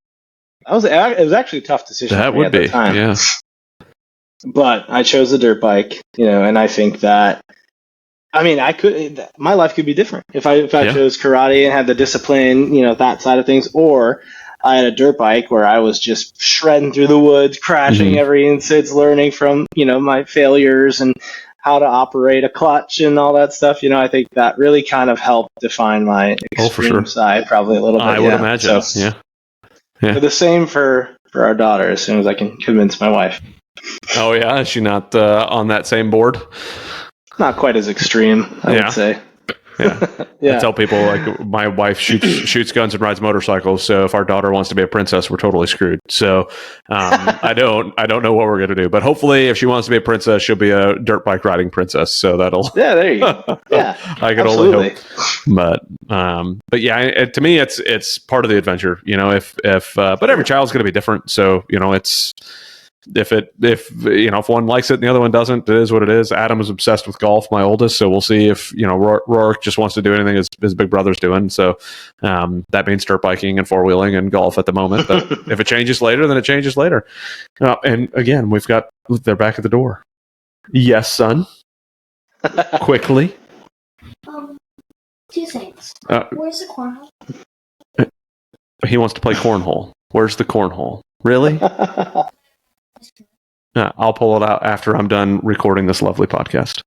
it was actually a tough decision for me at the time. Yeah. But I chose the dirt bike, and I think that, my life could be different if I chose karate and had the discipline, that side of things, or I had a dirt bike where I was just shredding through the woods, crashing every instance, learning from, my failures and how to operate a clutch and all that stuff. I think that really kind of helped define my extreme side probably a little bit. I would imagine. So, yeah. But the same for our daughter as soon as I can convince my wife. Oh, yeah? Is she not on that same board? Not quite as extreme, I would say. Yeah. I tell people, like, my wife shoots guns and rides motorcycles, so if our daughter wants to be a princess, we're totally screwed. So I don't know what we're going to do, but hopefully if she wants to be a princess, she'll be a dirt bike riding princess. So that'll... Yeah, there you go. Yeah, I can only hope. But yeah, to me, it's part of the adventure, but every child's going to be different. So, it's... If one likes it and the other one doesn't, it is what it is. Adam is obsessed with golf, my oldest, so we'll see if Rourke just wants to do anything his big brother's doing. So that means dirt biking and four wheeling and golf at the moment. But if it changes later, then it changes later. And again, they're back at the door. Yes, son. Quickly. 2 things. Where's the cornhole? He wants to play cornhole. Where's the cornhole? Really? I'll pull it out after I'm done recording this lovely podcast.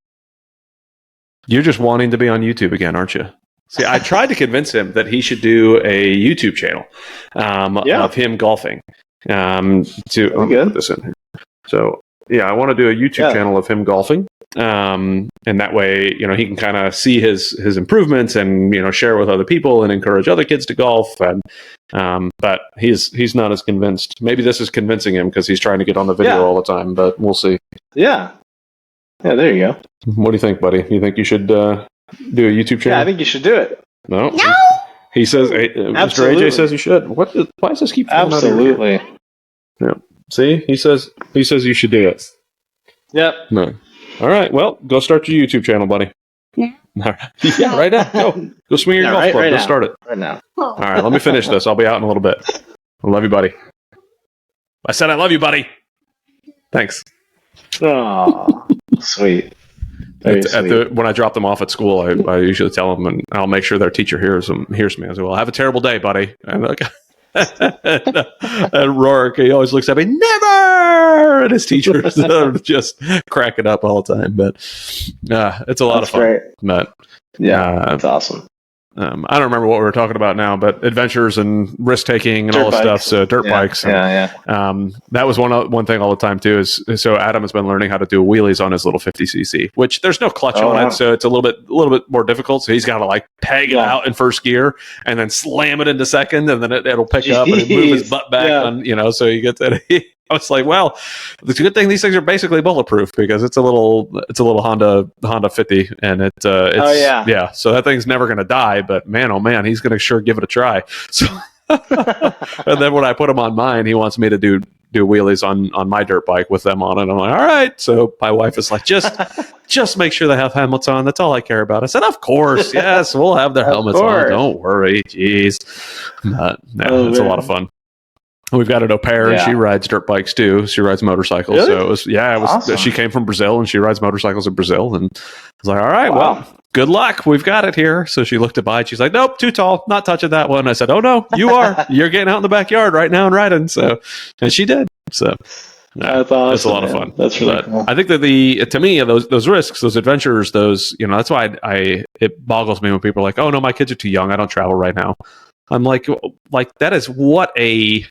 You're just wanting to be on YouTube again, aren't you? See, I tried to convince him that he should do a YouTube channel of him golfing. Let me put this in here. So, I want to do a YouTube channel of him golfing. And that way, he can kind of see his improvements and, share with other people and encourage other kids to golf. And, but he's not as convinced. Maybe this is convincing him because he's trying to get on the video all the time, but we'll see. Yeah. Yeah, there you go. What do you think, buddy? You think you should do a YouTube channel? Yeah, I think you should do it. No. He says, Mr. AJ says you should. Why does this keep falling out of your head? Absolutely. Yeah. See, he says you should do it. Yep. No. All right. Well, go start your YouTube channel, buddy. Yeah. All right. Yeah, right now. Go swing your golf club. Go start it. Right now. All right. Let me finish this. I'll be out in a little bit. I love you, buddy. I said I love you, buddy. Thanks. Oh, sweet. When I drop them off at school, I usually tell them, and I'll make sure their teacher hears me. I say, well, have a terrible day, buddy. And and Rourke, he always looks at me, never! And his teachers just cracking up all the time. But it's a lot of fun. Great. But, that's awesome. I don't remember what we were talking about now, but adventures and risk taking and all this stuff. So dirt bikes. And, that was one thing all the time too. So Adam has been learning how to do wheelies on his little 50cc, which there's no clutch on it, so it's a little bit more difficult. So he's got to like peg it out in first gear and then slam it into second, and then it'll pick up and move his butt back on. So you get that. I was like, well, it's a good thing these things are basically bulletproof because it's a little Honda 50, and so that thing's never going to die. But man, oh man, he's going to sure give it a try. So, and then when I put him on mine, he wants me to do wheelies on my dirt bike with them on it. I'm like, all right. So my wife is like, just make sure they have helmets on. That's all I care about. I said, of course, yes, we'll have their helmets on. Don't worry, jeez. It's a lot of fun. We've got an au pair, and she rides dirt bikes too. She rides motorcycles. Really? So it was awesome. She came from Brazil, and she rides motorcycles in Brazil. And I was like, all right, well, good luck. We've got it here. So she looked to buy it. She's like, nope, too tall. Not touching that one. I said, oh no, you are. You're getting out in the backyard right now and riding. So, and she did. So that's awesome. It's a lot of fun. That's really cool. I think that to me, those risks, those adventures, that's why it boggles me when people are like, oh no, my kids are too young. I don't travel right now. I'm like that is what a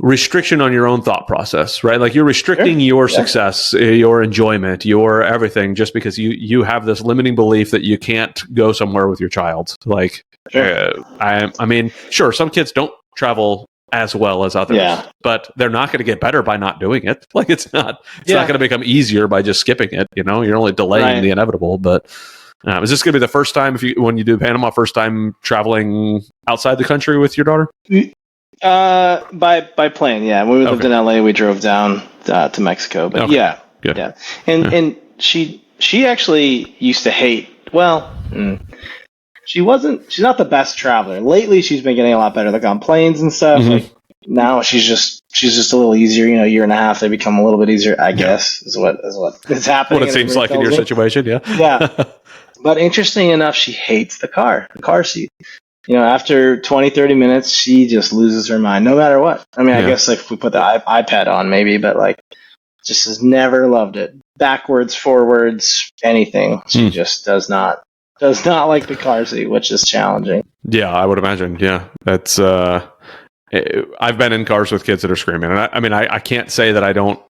restriction on your own thought process, right? Like you're restricting your success, your enjoyment, your everything, just because you have this limiting belief that you can't go somewhere with your child. Like, I mean, sure, some kids don't travel as well as others, but they're not going to get better by not doing it. Like it's not going to become easier by just skipping it. You're only delaying the inevitable. But is this going to be the first time when you do Panama, first time traveling outside the country with your daughter? By plane, yeah. When we lived in LA, we drove down to Mexico. But Good. And she actually used to hate. Well, she's not the best traveler. Lately, she's been getting a lot better, like on planes and stuff. Mm-hmm. Like now, she's just a little easier. Year and a half, they become a little bit easier. I guess is what is happening. What it seems like in your situation, yeah. But interesting enough, she hates the car seat. after 20, 30 minutes, she just loses her mind no matter what. I mean, I guess if we put the iPad on maybe, but like just has never loved it. Backwards, forwards, anything. She just does not like the car seat, which is challenging. Yeah, I would imagine. Yeah, that's. I've been in cars with kids that are screaming, and I can't say that I don't.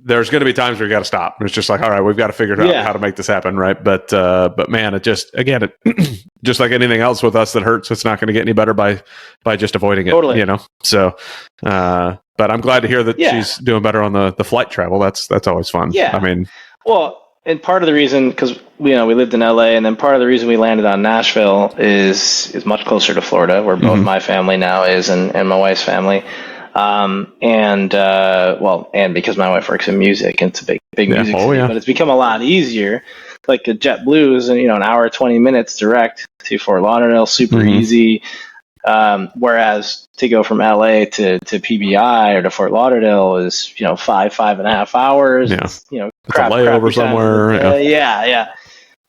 There's going to be times where you got to stop. It's just like, all right, we've got to figure out how to make this happen, right? But man, it just just like anything else with us that hurts, it's not going to get any better by just avoiding it. Totally. So, but I'm glad to hear that she's doing better on the flight travel. That's always fun. Yeah. I mean, well, and part of the reason, because we lived in LA, and then part of the reason we landed on Nashville is much closer to Florida, where both my family now is, and my wife's family. And because my wife works in music, and it's a big music city, but it's become a lot easier. Like a JetBlue is, an hour, 20 minutes direct to Fort Lauderdale, super easy. Whereas to go from LA to PBI or to Fort Lauderdale is, 5.5 hours. Yeah. It's, it's a layover somewhere. Yeah.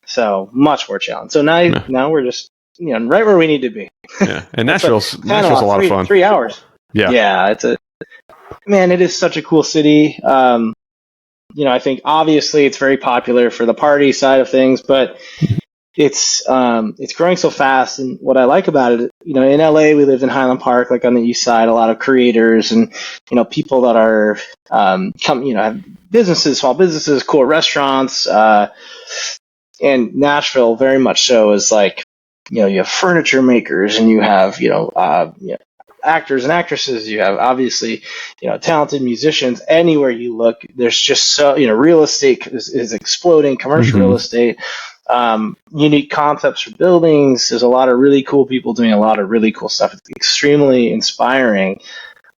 So much more challenge. So now we're just, right where we need to be. Yeah. And Nashville's a lot of fun. 3 hours. Yeah, it is such a cool city. I think obviously it's very popular for the party side of things, but it's growing so fast. And what I like about it, in LA, we lived in Highland Park, like on the east side, a lot of creators and, people that are, have businesses, small businesses, cool restaurants, and Nashville very much so is like, you have furniture makers and you have, actors and actresses, you have obviously, talented musicians. Anywhere you look, there's just so, real estate is exploding, commercial real estate, unique concepts for buildings. There's a lot of really cool people doing a lot of really cool stuff. It's extremely inspiring,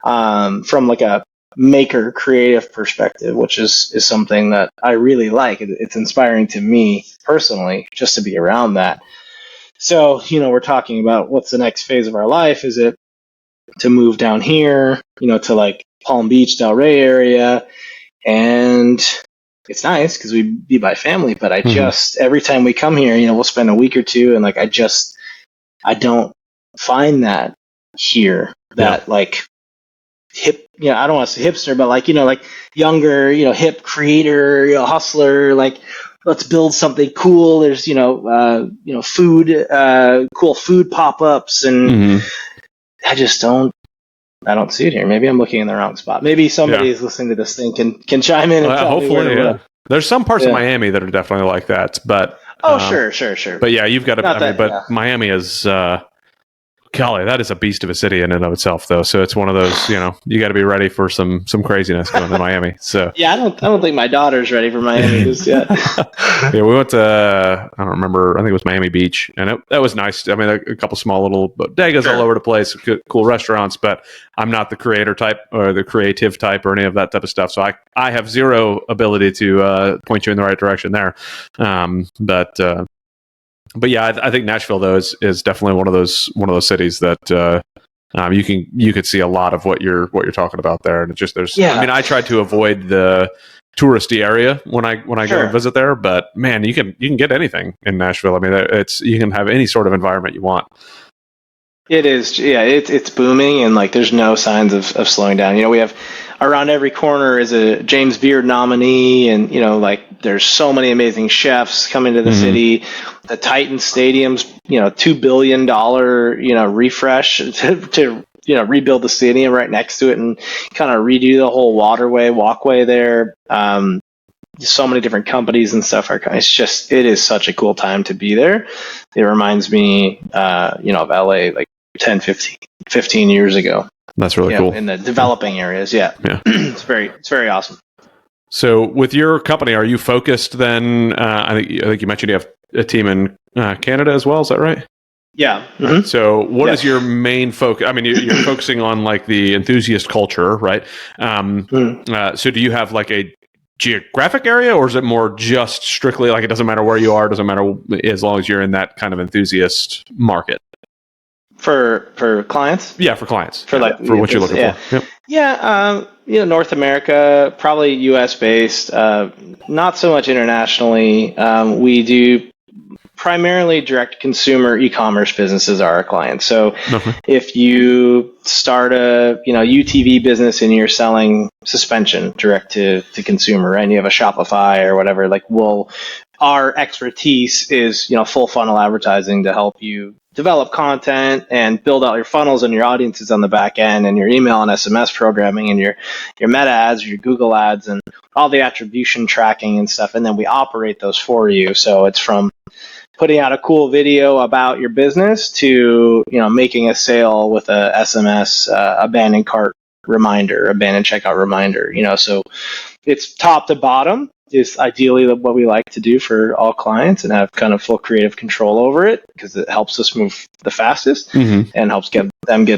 from like a maker creative perspective, which is something that I really like. It's inspiring to me personally, just to be around that. So, we're talking about what's the next phase of our life. Is it to move down here, to like Palm Beach, Delray area. And it's nice because we be by family, but I just, every time we come here, we'll spend a week or two. And like, I don't find that here, that like hip, I don't want to say hipster, but like, like younger, hip creator, hustler, like, let's build something cool. There's, food, cool food pop-ups, and I don't see it here. Maybe I'm looking in the wrong spot. Maybe somebody is listening to this thing can chime in and tell me where to look. There's some parts of Miami that are definitely like that, but sure. But yeah, you've got to. Miami is. Golly, that is a beast of a city in and of itself, though. So it's one of those, you got to be ready for some craziness going to Miami. So yeah, I don't think my daughter's ready for Miami just yet. Yeah, we went to, I don't remember, I think it was Miami Beach, and that was nice. I mean, a couple small little bodegas all over the place, cool restaurants, but I'm not the creator type or the creative type or any of that type of stuff. So I have zero ability to point you in the right direction there. But yeah, I think Nashville though is definitely one of those cities that you could see a lot of what you're talking about there, and it's just I mean, I tried to avoid the touristy area when I go and visit there, but man, you can get anything in Nashville. I mean, you can have any sort of environment you want. It is, it's booming, and like there's no signs of slowing down. We have around every corner is a James Beard nominee, and like there's so many amazing chefs coming to the city. The Titan Stadium's $2 billion refresh to rebuild the stadium right next to it and kind of redo the whole walkway there. So many different companies and stuff it is such a cool time to be there. It reminds me of LA like 10, 15 years ago. That's really cool. In the developing areas. Yeah. It's very awesome. So with your company, are you focused then? I think you mentioned you have a team in Canada as well. Is that right? Yeah. So what is your main focus? I mean, you're focusing on like the enthusiast culture, right? So do you have like a geographic area, or is it more just strictly like it doesn't matter where you are, doesn't matter as long as you're in that kind of enthusiast market? For clients? Yeah, for clients. For what you're looking for. Yep. Yeah, North America, probably US based, not so much internationally. We do primarily direct consumer e-commerce businesses are our clients. So Okay. if you start a UTV business and you're selling suspension direct to consumer, right? And you have a Shopify or whatever, like our expertise is full funnel advertising to help you develop content and build out your funnels and your audiences on the back end, and your email and SMS programming, and your meta ads, your Google ads, and all the attribution tracking and stuff. And then we operate those for you. So it's from putting out a cool video about your business to making a sale with a SMS, abandoned cart reminder, abandoned checkout reminder. So it's top to bottom is ideally what we like to do for all clients, and have kind of full creative control over it, because it helps us move the fastest and helps get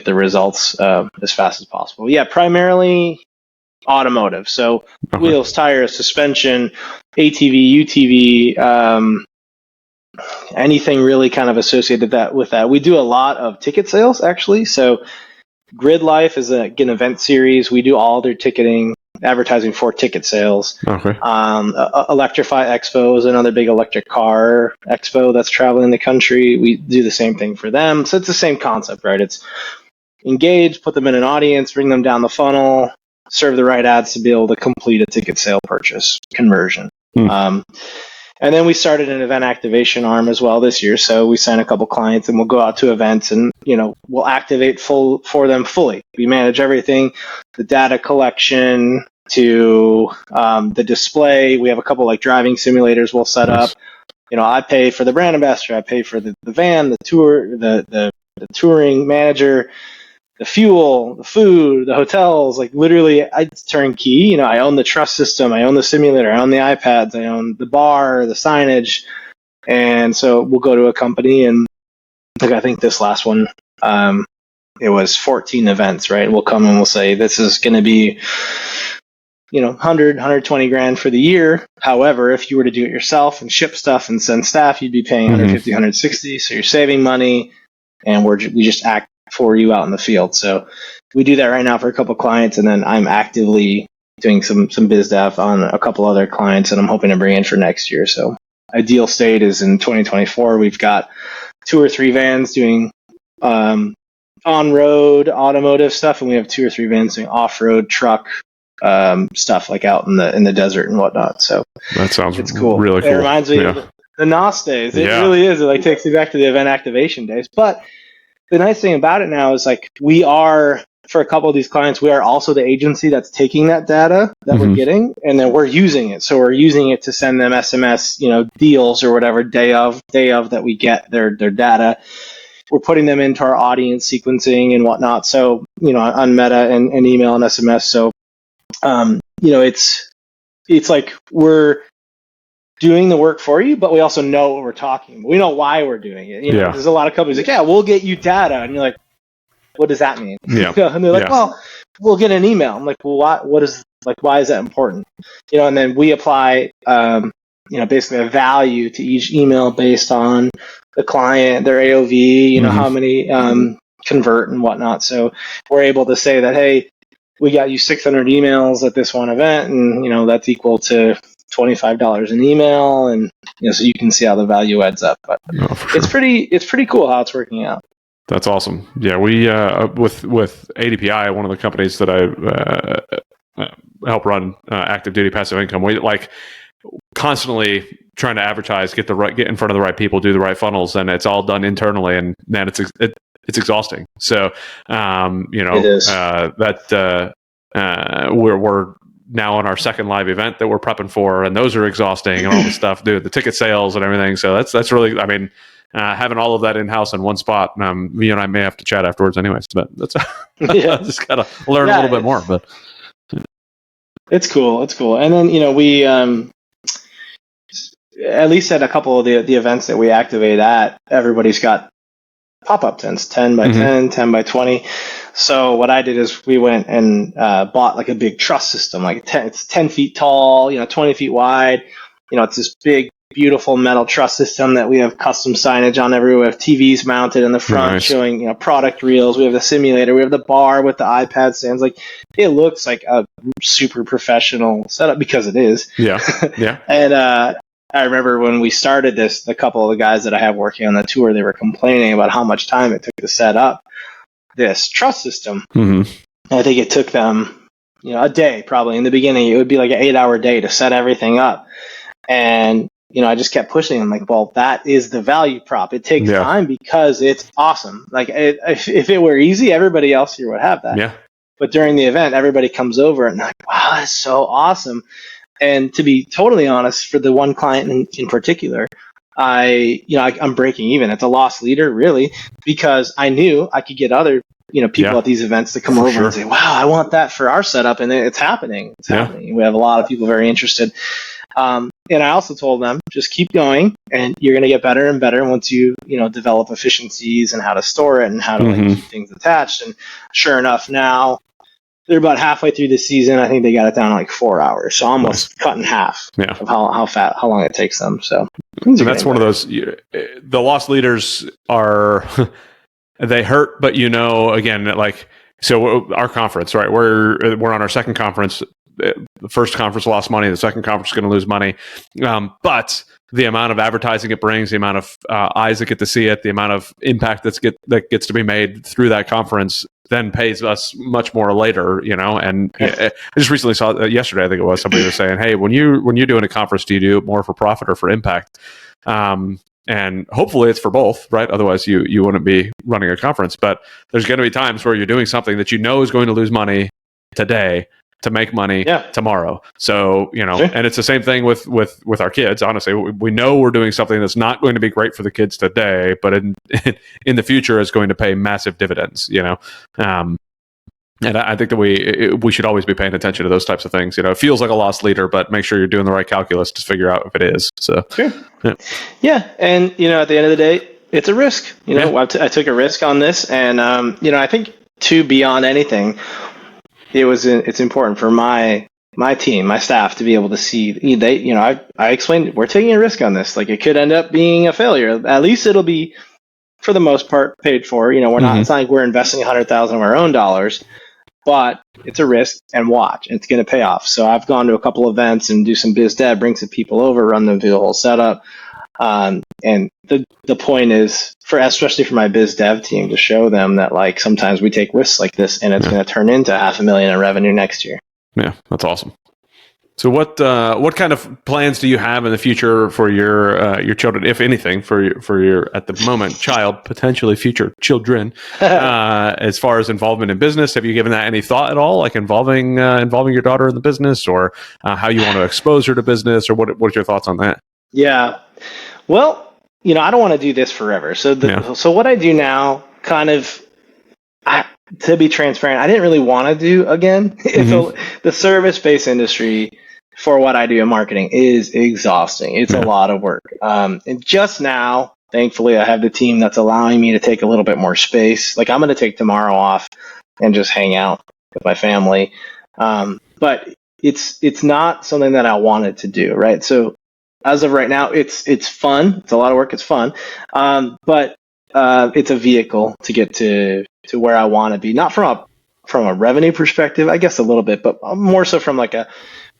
the results as fast as possible. Yeah, primarily automotive. So wheels, tires, suspension, ATV, UTV, anything really kind of associated with that. We do a lot of ticket sales, actually. So Grid Life is an event series. We do all their ticketing, advertising for ticket sales. Okay. Electrify Expo is another big electric car expo that's traveling the country. We do the same thing for them. So it's the same concept, right? It's engage, put them in an audience, bring them down the funnel, serve the right ads to be able to complete a ticket sale purchase conversion. And then we started an event activation arm as well this year. So we sign a couple clients and we'll go out to events and, we'll activate for them fully. We manage everything, the data collection to the display. We have a couple like driving simulators we'll set up. I pay for the brand ambassador. I pay for the van, the tour, the touring manager, the fuel, the food, the hotels, like literally it's turnkey. I own the trust system, I own the simulator, I own the iPads, I own the bar, the signage. And so we'll go to a company, and like I think this last one, it was 14 events, right? We'll come and we'll say, this is going to be, 100, 120 grand for the year. However, if you were to do it yourself and ship stuff and send staff, you'd be paying 150, 160. So you're saving money, and we just act for you out in the field. So we do that right now for a couple clients, and then I'm actively doing some biz dev on a couple other clients that I'm hoping to bring in for next year. So ideal state is in 2024, we've got 2 or 3 vans doing on-road automotive stuff, and we have 2 or 3 vans doing off-road truck stuff, like out in the desert and whatnot. So that sounds it's cool. Really cool. It reminds me of the NOS days. It really is. It like takes me back to the event activation days. But the nice thing about it now is like we are, for a couple of these clients, we are also the agency that's taking that data that we're getting, and then we're using it. So we're using it to send them SMS, deals or whatever day of that we get their data. We're putting them into our audience sequencing and whatnot. So, on Meta and email and SMS. So, it's like we're doing the work for you, but we also know what we're talking about. We know why we're doing it. There's a lot of companies like, we'll get you data. And you're like, what does that mean? Yeah. And they're like, well, we'll get an email. I'm like, well, why is that important? And then we apply, basically a value to each email based on the client, their AOV, how many convert and whatnot. So we're able to say that, hey, we got you 600 emails at this one event, and that's equal to $25 an email, and so you can see how the value adds up. But it's pretty cool how it's working out. That's awesome. Yeah, we with ADPI, one of the companies that I help run active duty passive income. We like constantly trying to advertise, get in front of the right people, do the right funnels, and it's all done internally, and man, it's exhausting. So it is. We're now on our second live event that we're prepping for, and those are exhausting and all the stuff, dude, the ticket sales and everything. So that's really, having all of that in-house in one spot. You and I may have to chat afterwards anyways, but that's just gotta learn a little bit more. But it's cool. And then we at least at a couple of the events that we activate at, everybody's got pop-up tents, 10 by 10, 10 by 20. So what I did is we went and bought like a big truss system, it's 10 feet tall, 20 feet wide. It's this big, beautiful metal truss system that we have custom signage on everywhere. We have TVs mounted in the front showing product reels. We have the simulator. We have the bar with the iPad stands. Like, it looks like a super professional setup because it is. Yeah. And I remember when we started this, a couple of the guys that I have working on the tour, they were complaining about how much time it took to set up this trust system. Mm-hmm. I think it took them, a day probably. In the beginning, it would be like an 8-hour day to set everything up. And, I just kept pushing them like, well, that is the value prop. It takes time because it's awesome. Like if it were easy, everybody else here would have that. Yeah. But during the event, everybody comes over and like, wow, that's so awesome. And to be totally honest, for the one client in particular, I'm breaking even. It's a loss leader, really, because I knew I could get other, people at these events to come over and say, wow, I want that for our setup. And it's happening. It's happening. We have a lot of people very interested. And I also told them, just keep going and you're going to get better and better once you, develop efficiencies and how to store it and how to keep things attached. And sure enough, now they're about halfway through the season. I think they got it down to like 4 hours. So almost cut in half of how long it takes them. So that's one of those, the loss leaders are, they hurt, but again, like, so our conference, right? We're on our second conference. The first conference lost money. The second conference is going to lose money. But the amount of advertising it brings, the amount of eyes that get to see it, the amount of impact that gets to be made through that conference then pays us much more later, And I just recently saw yesterday, I think it was, somebody was saying, hey, when you're doing a conference, do you do it more for profit or for impact? And hopefully it's for both, right? Otherwise you wouldn't be running a conference. But there's going to be times where you're doing something that is going to lose money today to make money tomorrow. So, and it's the same thing with our kids. Honestly, we know we're doing something that's not going to be great for the kids today, but in the future is going to pay massive dividends, and I think that we should always be paying attention to those types of things. It feels like a loss leader, but make sure you're doing the right calculus to figure out if it is. So, yeah. And, at the end of the day, it's a risk. I took a risk on this, and, I think beyond anything, it's important for my team, my staff, to be able to see I explained we're taking a risk on this. Like, it could end up being a failure. At least it'll be, for the most part, paid for. We're not. It's not like we're investing $100,000 of our own dollars, but it's a risk, and watch. It's going to pay off. So I've gone to a couple events and do some biz dev, bring some people over, run them through the whole setup. And the point is, especially for my biz dev team, to show them that like sometimes we take risks like this, and it's going to turn into $500,000 in revenue next year. Yeah, that's awesome. So what kind of plans do you have in the future for your children, if anything, for your at the moment child, potentially future children, as far as involvement in business? Have you given that any thought at all, like involving your daughter in the business, or how you want to expose her to business, or what's your thoughts on that? Yeah, well, I don't want to do this forever. So what I do now, kind of, to be transparent, I didn't really want to do again. The service-based industry, for what I do in marketing, is exhausting. It's a lot of work. And just now, thankfully, I have the team that's allowing me to take a little bit more space. Like, I'm going to take tomorrow off and just hang out with my family. But it's not something that I wanted to do, right? So as of right now, it's fun. It's a lot of work. It's fun. But it's a vehicle to get to where I want to be. Not from a revenue perspective, I guess a little bit, but more so from like a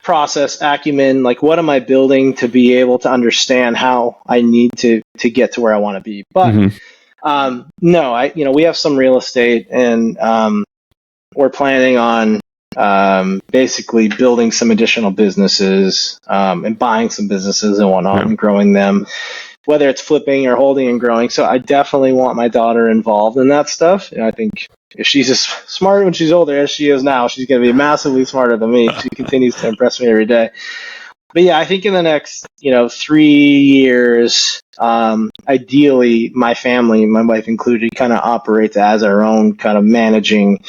process acumen. Like, what am I building to be able to understand how I need to get to where I want to be? But no, we have some real estate, and we're planning on basically building some additional businesses, and buying some businesses and whatnot, and growing them, whether it's flipping or holding and growing. So I definitely want my daughter involved in that stuff. And I think if she's as smart when she's older as she is now, she's going to be massively smarter than me. She continues to impress me every day. But yeah, I think in the next, 3 years, ideally, my family, my wife included, kind of operates as our own kind of managing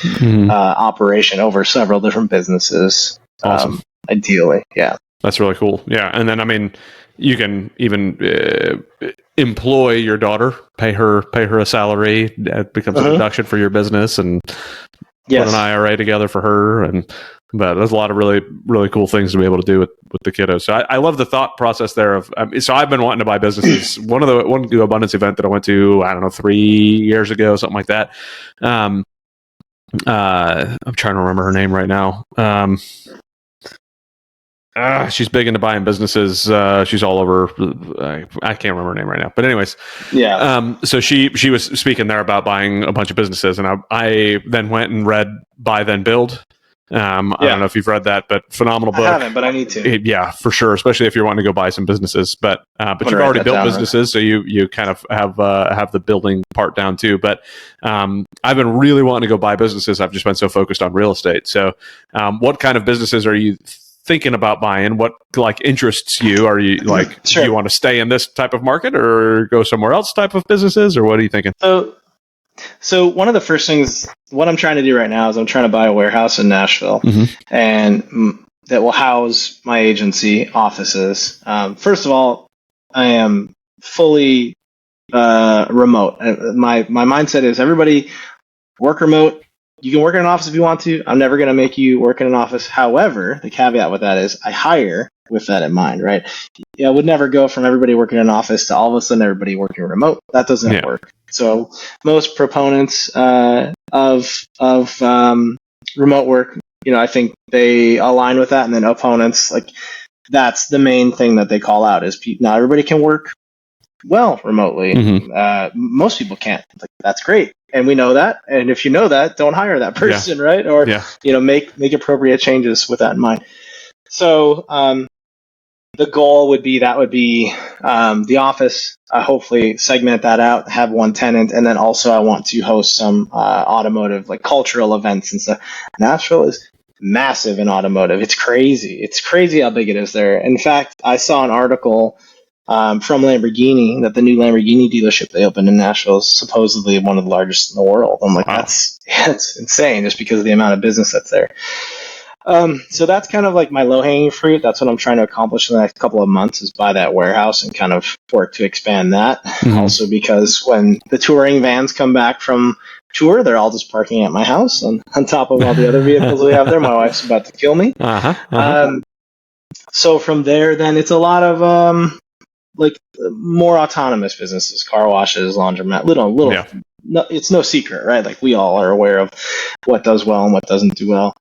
operation over several different businesses. Awesome. Ideally, yeah. That's really cool. Yeah, and then I mean, you can even employ your daughter, pay her a salary. It becomes a deduction for your business, and put an IRA together for her. But there's a lot of really, really cool things to be able to do with the kiddos. So I love the thought process there of. So I've been wanting to buy businesses. One abundance event that I went to, I don't know, 3 years ago, something like that. I'm trying to remember her name right now. She's big into buying businesses. She's all over. I can't remember her name right now. But anyways, Yeah. so she was speaking there about buying a bunch of businesses, and I then went and read Buy Then Build. I don't know if you've read that, but phenomenal book. I haven't, but I need to. Yeah, for sure, especially if you're wanting to go buy some businesses. But you've already built businesses, so you kind of have the building part down too. But I've been really wanting to go buy businesses. I've just been so focused on real estate. So what kind of businesses are you thinking about buying? What like interests you? Are you like, Sure. do you want to stay in this type of market or go somewhere else type of businesses, or what are you thinking? So one of the first things, what I'm trying to do right now is I'm trying to buy a warehouse in Nashville, and that will house my agency offices. First of all, I am fully remote. My mindset is everybody work remote. You can work in an office if you want to. I'm never going to make you work in an office. However, the caveat with that is I hire with that in mind, right? I would never go from everybody working in an office to all of a sudden everybody working remote. That doesn't work. So most proponents of remote work, I think they align with that, and then opponents, like that's the main thing that they call out is not everybody can work well remotely. Most people can't. Like, that's great. And we know that. And if you know that, don't hire that person, right? Or, make appropriate changes with that in mind. So the goal would be the office, hopefully segment that out, have one tenant. And then also I want to host some automotive, like cultural events and stuff. Nashville is massive in automotive. It's crazy. It's crazy how big it is there. In fact, I saw an article from Lamborghini that the new Lamborghini dealership they opened in Nashville is supposedly one of the largest in the world. I'm like, that's insane just because of the amount of business that's there. So that's kind of like my low-hanging fruit. That's what I'm trying to accomplish in the next couple of months is buy that warehouse and kind of work to expand that. Also because when the touring vans come back from tour, they're all just parking at my house on top of all the other vehicles we have there. My wife's about to kill me. So from there, then it's a lot of like more autonomous businesses, car washes, laundromat, little. No, it's no secret, right? Like we all are aware of what does well and what doesn't do well.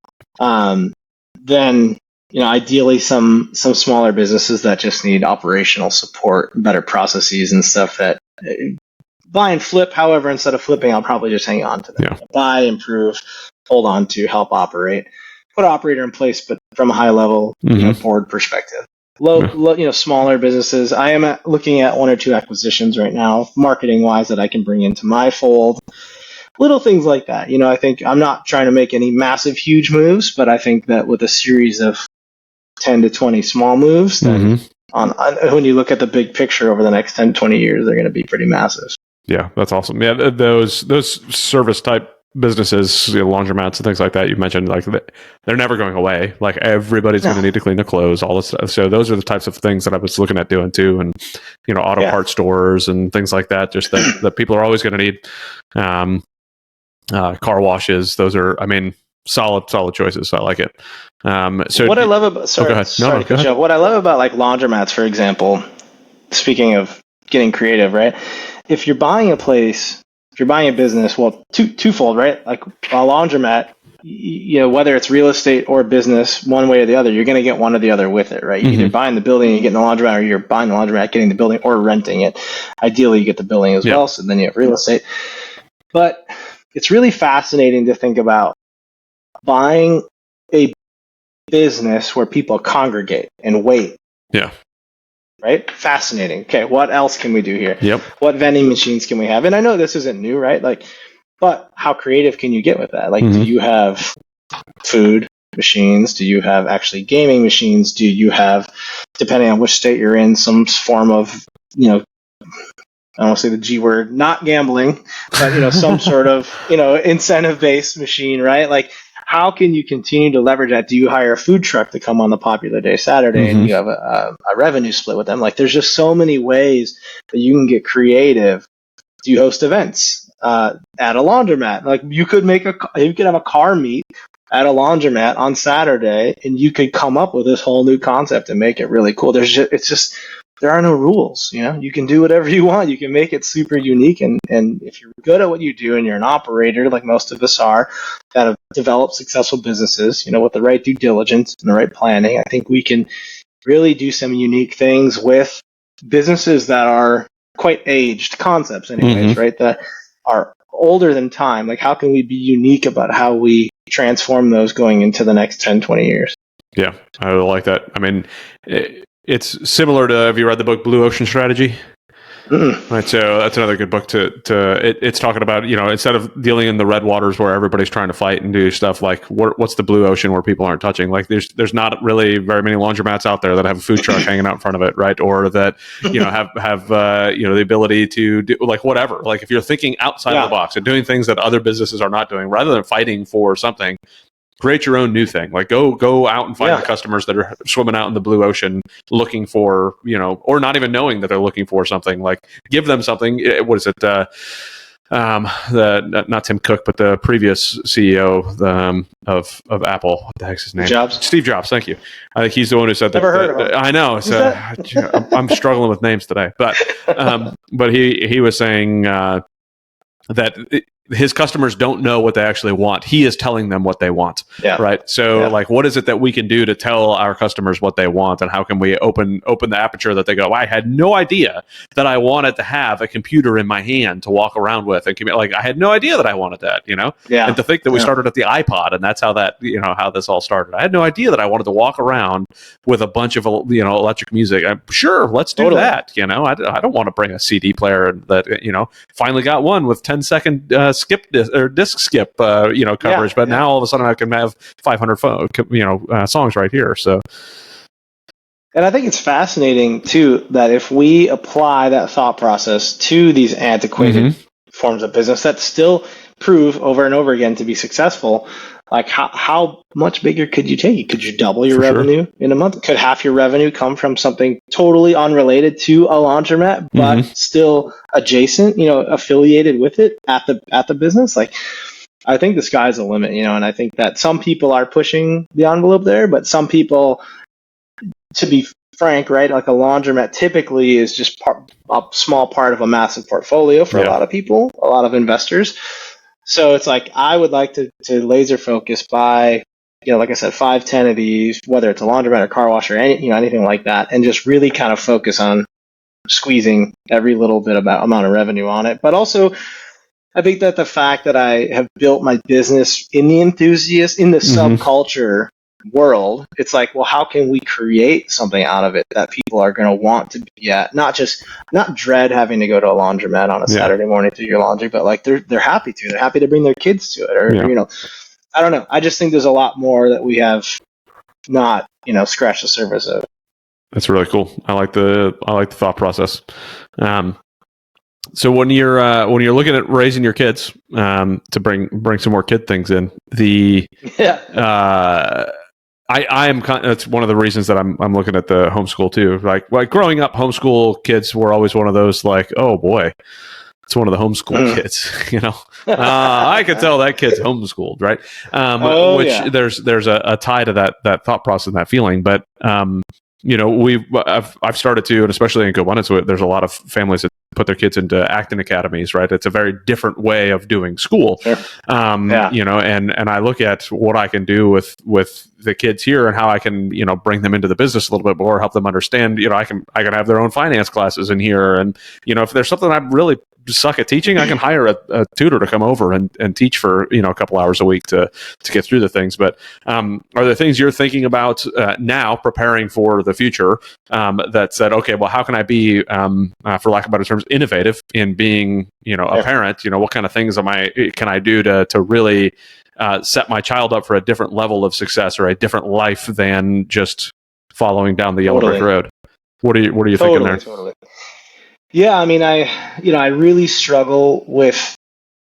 Then ideally some smaller businesses that just need operational support, better processes and stuff that buy and flip. However, instead of flipping, I'll probably just hang on to them. Buy, improve, hold on to, help operate, put an operator in place, but from a high level board perspective. Smaller businesses. I am looking at one or two acquisitions right now, marketing wise, that I can bring into my fold. Little things like that. I think I'm not trying to make any massive, huge moves, but I think that with a series of 10 to 20 small moves, then when you look at the big picture over the next 10, 20 years, they're going to be pretty massive. Yeah, that's awesome. Yeah, those service type businesses, laundromats and things like that you mentioned, like they're never going away. Like everybody's going to need to clean their clothes, all this stuff. So those are the types of things that I was looking at doing too, and auto parts stores and things like that. Just that people are always going to need. Car washes. Those are, solid choices. I like it. So what I love about go ahead. Go ahead. What I love about like laundromats, for example, speaking of getting creative, right? If you're buying a place, if you're buying a business, well, twofold, right? Like a laundromat, whether it's real estate or business, one way or the other, you're going to get one or the other with it, right? You're either buying the building and you're getting the laundromat, or you're buying the laundromat, getting the building, or renting it. Ideally, you get the building as well, so then you have real estate. But it's really fascinating to think about buying a business where people congregate and wait. Yeah. Right? Fascinating. Okay, what else can we do here? Yep. What vending machines can we have? And I know this isn't new, right? Like, but how creative can you get with that? Like, do you have food machines? Do you have actually gaming machines? Do you have, depending on which state you're in, some form of, I don't want to say the G word, not gambling, but, some sort of, incentive-based machine, right? Like, how can you continue to leverage that? Do you hire a food truck to come on the popular day Saturday and you have a revenue split with them? Like, there's just so many ways that you can get creative. Do you host events at a laundromat? Like, you could have a car meet at a laundromat on Saturday, and you could come up with this whole new concept and make it really cool. It's just there are no rules. You can do whatever you want. You can make it super unique. And if you're good at what you do and you're an operator, like most of us are, that have developed successful businesses, with the right due diligence and the right planning, I think we can really do some unique things with businesses that are quite aged concepts anyways, right? That are older than time. Like, how can we be unique about how we transform those going into the next 10, 20 years? Yeah, I really like that. I mean, it's similar to, have you read the book Blue Ocean Strategy? Right, so that's another good book it's talking about, instead of dealing in the red waters where everybody's trying to fight and do stuff, like what's the blue ocean where people aren't touching? Like there's not really very many laundromats out there that have a food truck hanging out in front of it, right? Or that have the ability to do like whatever. Like if you're thinking outside of the box and doing things that other businesses are not doing, rather than fighting for something, create your own new thing. Like go out and find the customers that are swimming out in the blue ocean looking for, or not even knowing that they're looking for something. Like give them something. What is it? Not Tim Cook, but the previous CEO of Apple. What the heck's his name? Steve Jobs. Thank you. I think he's the one who said Never heard of him. I know. So I'm struggling with names today, but he was saying that his customers don't know what they actually want. He is telling them what they want. Yeah. Right. So like, what is it that we can do to tell our customers what they want? And how can we open the aperture that they go, I had no idea that I wanted to have a computer in my hand to walk around with. And like, I had no idea that I wanted that, Yeah. And to think that we started at the iPod and that's how that, how this all started. I had no idea that I wanted to walk around with a bunch of, electric music. I'm sure, let's do that. I don't want to bring a CD player that, finally got one with 10-second, skip disc skip coverage, but now all of a sudden I can have 500 songs right here. So, and I think it's fascinating too that if we apply that thought process to these antiquated forms of business that still prove over and over again to be successful, like how much bigger could you take it? Could you double your revenue in a month? Could half your revenue come from something totally unrelated to a laundromat, but still adjacent, affiliated with it at the business? Like, I think the sky's the limit, and I think that some people are pushing the envelope there, but some people, to be frank, right, like a laundromat typically is just a small part of a massive portfolio for a lot of people, a lot of investors. So it's like, I would like to laser focus by, like I said, 5-10 of these, whether it's a laundromat or car wash or anything like that, and just really kind of focus on squeezing every little bit amount of revenue on it. But also, I think that the fact that I have built my business in the subculture world, it's like, well, how can we create something out of it that people are going to want to be at? Not dread having to go to a laundromat on a Saturday morning to do your laundry, but like they're happy to. They're happy to bring their kids to it, or I don't know. I just think there's a lot more that we have not scratched the surface of. That's really cool. I like the thought process. So when you're looking at raising your kids, to bring some more kid things in, I am. That's one of the reasons that I'm looking at the homeschool too. Like growing up, homeschool kids were always one of those like, oh boy, it's one of the homeschool kids. I could tell that kid's homeschooled, right? There's a tie to that thought process and that feeling. But I've started to, and especially in GoAbundance, there's a lot of families that put their kids into acting academies, right? It's a very different way of doing school. Sure. And I look at what I can do with the kids here and how I can, bring them into the business a little bit more, help them understand, I can have their own finance classes in here. And, if there's something I really suck at teaching, I can hire a tutor to come over and teach for, a couple hours a week to get through the things. But are there things you're thinking about now, preparing for the future, that said, okay, well, how can I be, for lack of better terms, innovative in being, a parent? What kind of things can I do to really set my child up for a different level of success or a different life than just following down the yellow brick road? What are you thinking there? Totally. Yeah, I mean, I really struggle with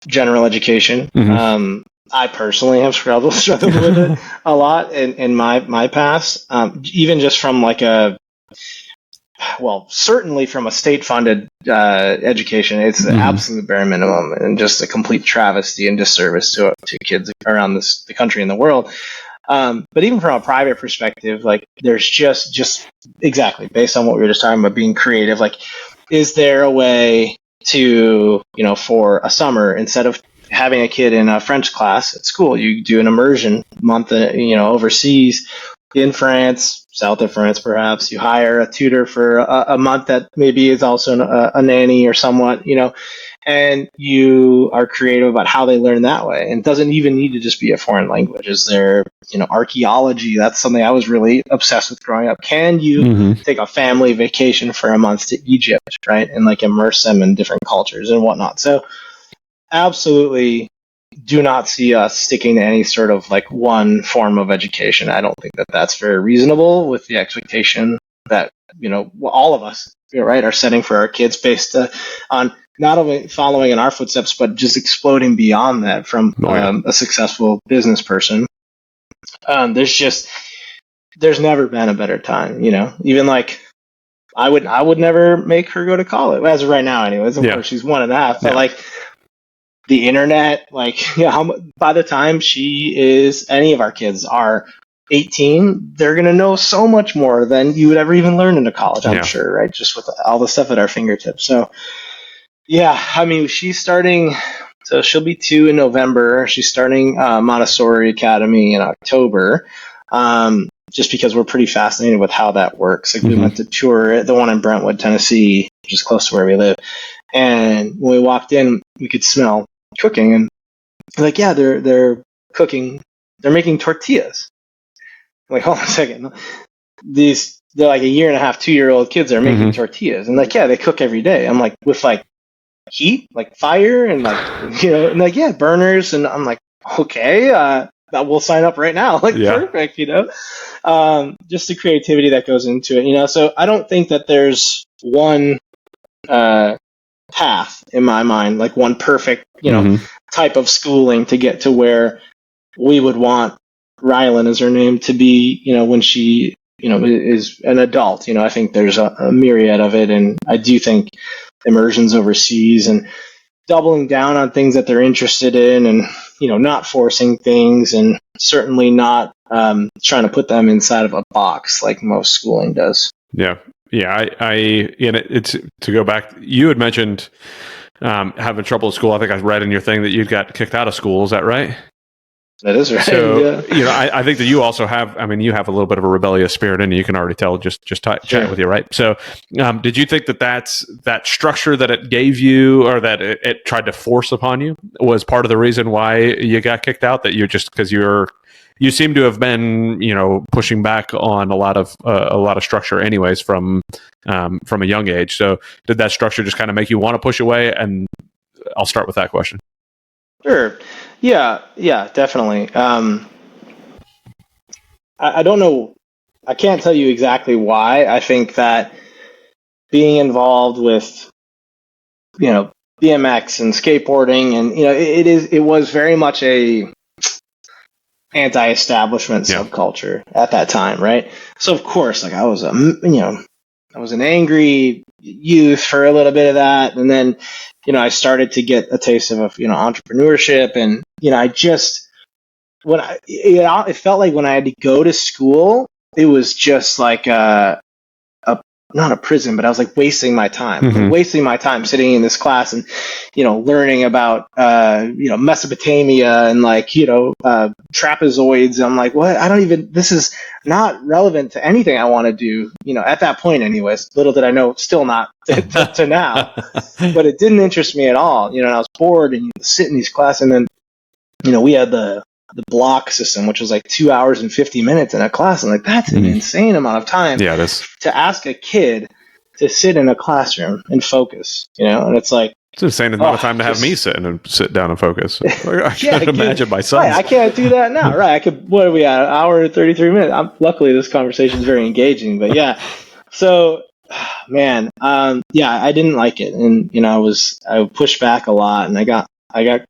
general education. I personally have struggled with it a lot in my past, even just from certainly from a state-funded education. It's the absolute bare minimum and just a complete travesty and disservice to kids around the country and the world. But even from a private perspective, like there's just exactly based on what we were just talking about, being creative. Like, is there a way to, for a summer, instead of having a kid in a French class at school, you do an immersion month, overseas in France, south of France, perhaps. You hire a tutor for a month that maybe is also a nanny or somewhat, and you are creative about how they learn that way. And it doesn't even need to just be a foreign language. Is there, archaeology? That's something I was really obsessed with growing up. Can you take a family vacation for a month to Egypt, right? And like immerse them in different cultures and whatnot. So absolutely do not see us sticking to any sort of like one form of education. I don't think that that's very reasonable, with the expectation that, all of us, right, are setting for our kids based on not only following in our footsteps, but just exploding beyond that from a successful business person. There's never been a better time, even like I would never make her go to college, as of right now anyways. Of course she's 1.5, but like the internet, like, by the time any of our kids are 18, they're going to know so much more than you would ever even learn in a college, I'm sure, right? Just with all the stuff at our fingertips. So, she's starting, so she'll be 2 in November. She's starting Montessori Academy in October, just because we're pretty fascinated with how that works. Like, we went to tour the one in Brentwood, Tennessee, which is close to where we live. And when we walked in, we could smell cooking, and like, they're cooking, they're making tortillas. I'm like, hold on a second, they're like 1.5, 2-year-old kids are making tortillas, and like, they cook every day. I'm like, with like heat, like fire, and like, and like, burners, and I'm like, okay, we'll sign up right now. Like, perfect, just the creativity that goes into it, so I don't think that there's one path in my mind, like one perfect, type of schooling to get to where we would want Rylan, is her name, to be, when she, is an adult. I think there's a myriad of it, and I do think immersions overseas and doubling down on things that they're interested in, and, not forcing things, and certainly not trying to put them inside of a box like most schooling does. Yeah. Yeah, it's to go back. You had mentioned having trouble at school. I think I read in your thing that you got kicked out of school. Is that right? That is right. So, I think that you also have. I mean, you have a little bit of a rebellious spirit in you. You can already tell just chatting with you, right? So, did you think that structure that it gave you, or that it tried to force upon you, was part of the reason why you got kicked out? That you're just because you seem to have been, pushing back on a lot of structure, anyways, from a young age. So, did that structure just kind of make you want to push away? And I'll start with that question. Sure. Yeah, definitely. I don't know. I can't tell you exactly why. I think that being involved with, BMX and skateboarding, and it was very much a anti-establishment subculture at that time, right? So of course, like, I was an angry youth for a little bit of that, and then I started to get a taste of entrepreneurship, and I just it felt like when I had to go to school, it was just like not a prison, but I was like wasting my time, sitting in this class and, learning about, Mesopotamia and like, trapezoids. I'm like, what? This is not relevant to anything I want to do, at that point anyways. Little did I know, still not to now, but it didn't interest me at all. And I was bored, and sit in these classes, and then, we had the block system, which was like 2 hours and 50 minutes in a class. I'm like, that's an insane amount of time to ask a kid to sit in a classroom and focus, and it's like, it's the same amount of time to have me sit down and focus. I can't imagine my son. Right, I can't do that now. Right. I could, what are we at? 1 hour and 33 minutes. Luckily this conversation is very engaging, but yeah. So, man, I didn't like it. And, I pushed back a lot, and I got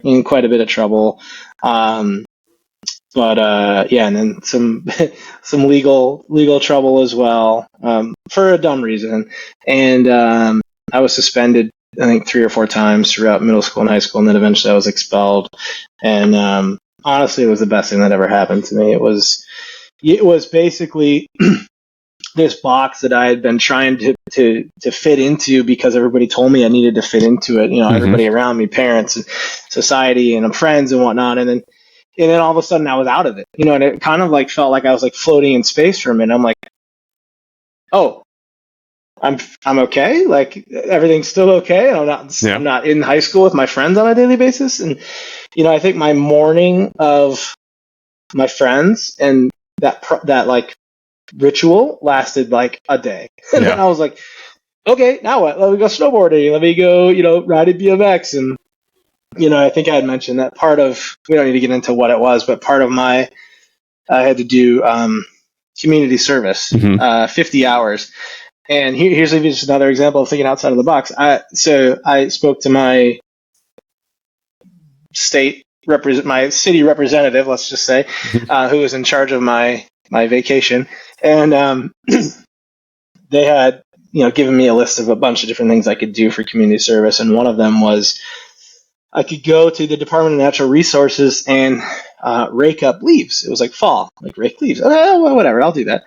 in quite a bit of trouble. And then some legal trouble as well, for a dumb reason. And I was suspended, I think, 3 or 4 times throughout middle school and high school, and then eventually I was expelled. And honestly, it was the best thing that ever happened to me. It was basically this box that I had been trying to fit into because everybody told me I needed to fit into it. Everybody around me, parents, and society, and friends and whatnot. And then all of a sudden I was out of it. And it kind of like felt like I was like floating in space for a minute. I'm like, oh, I'm okay. Like everything's still okay. I'm not in high school with my friends on a daily basis. And I think my mourning of my friends and that like ritual lasted like a day. And then I was like, okay, now what? Let me go snowboarding. Let me go, riding BMX. And I think I had mentioned that part of, we don't need to get into what it was, but part of I had to do community service, 50 hours. And here's just another example of thinking outside of the box. So I spoke to my city representative, let's just say, who was in charge of my vacation, and they had given me a list of a bunch of different things I could do for community service, and one of them was I could go to the Department of Natural Resources and rake up leaves. It was like fall, like rake leaves. Okay, well, whatever, I'll do that.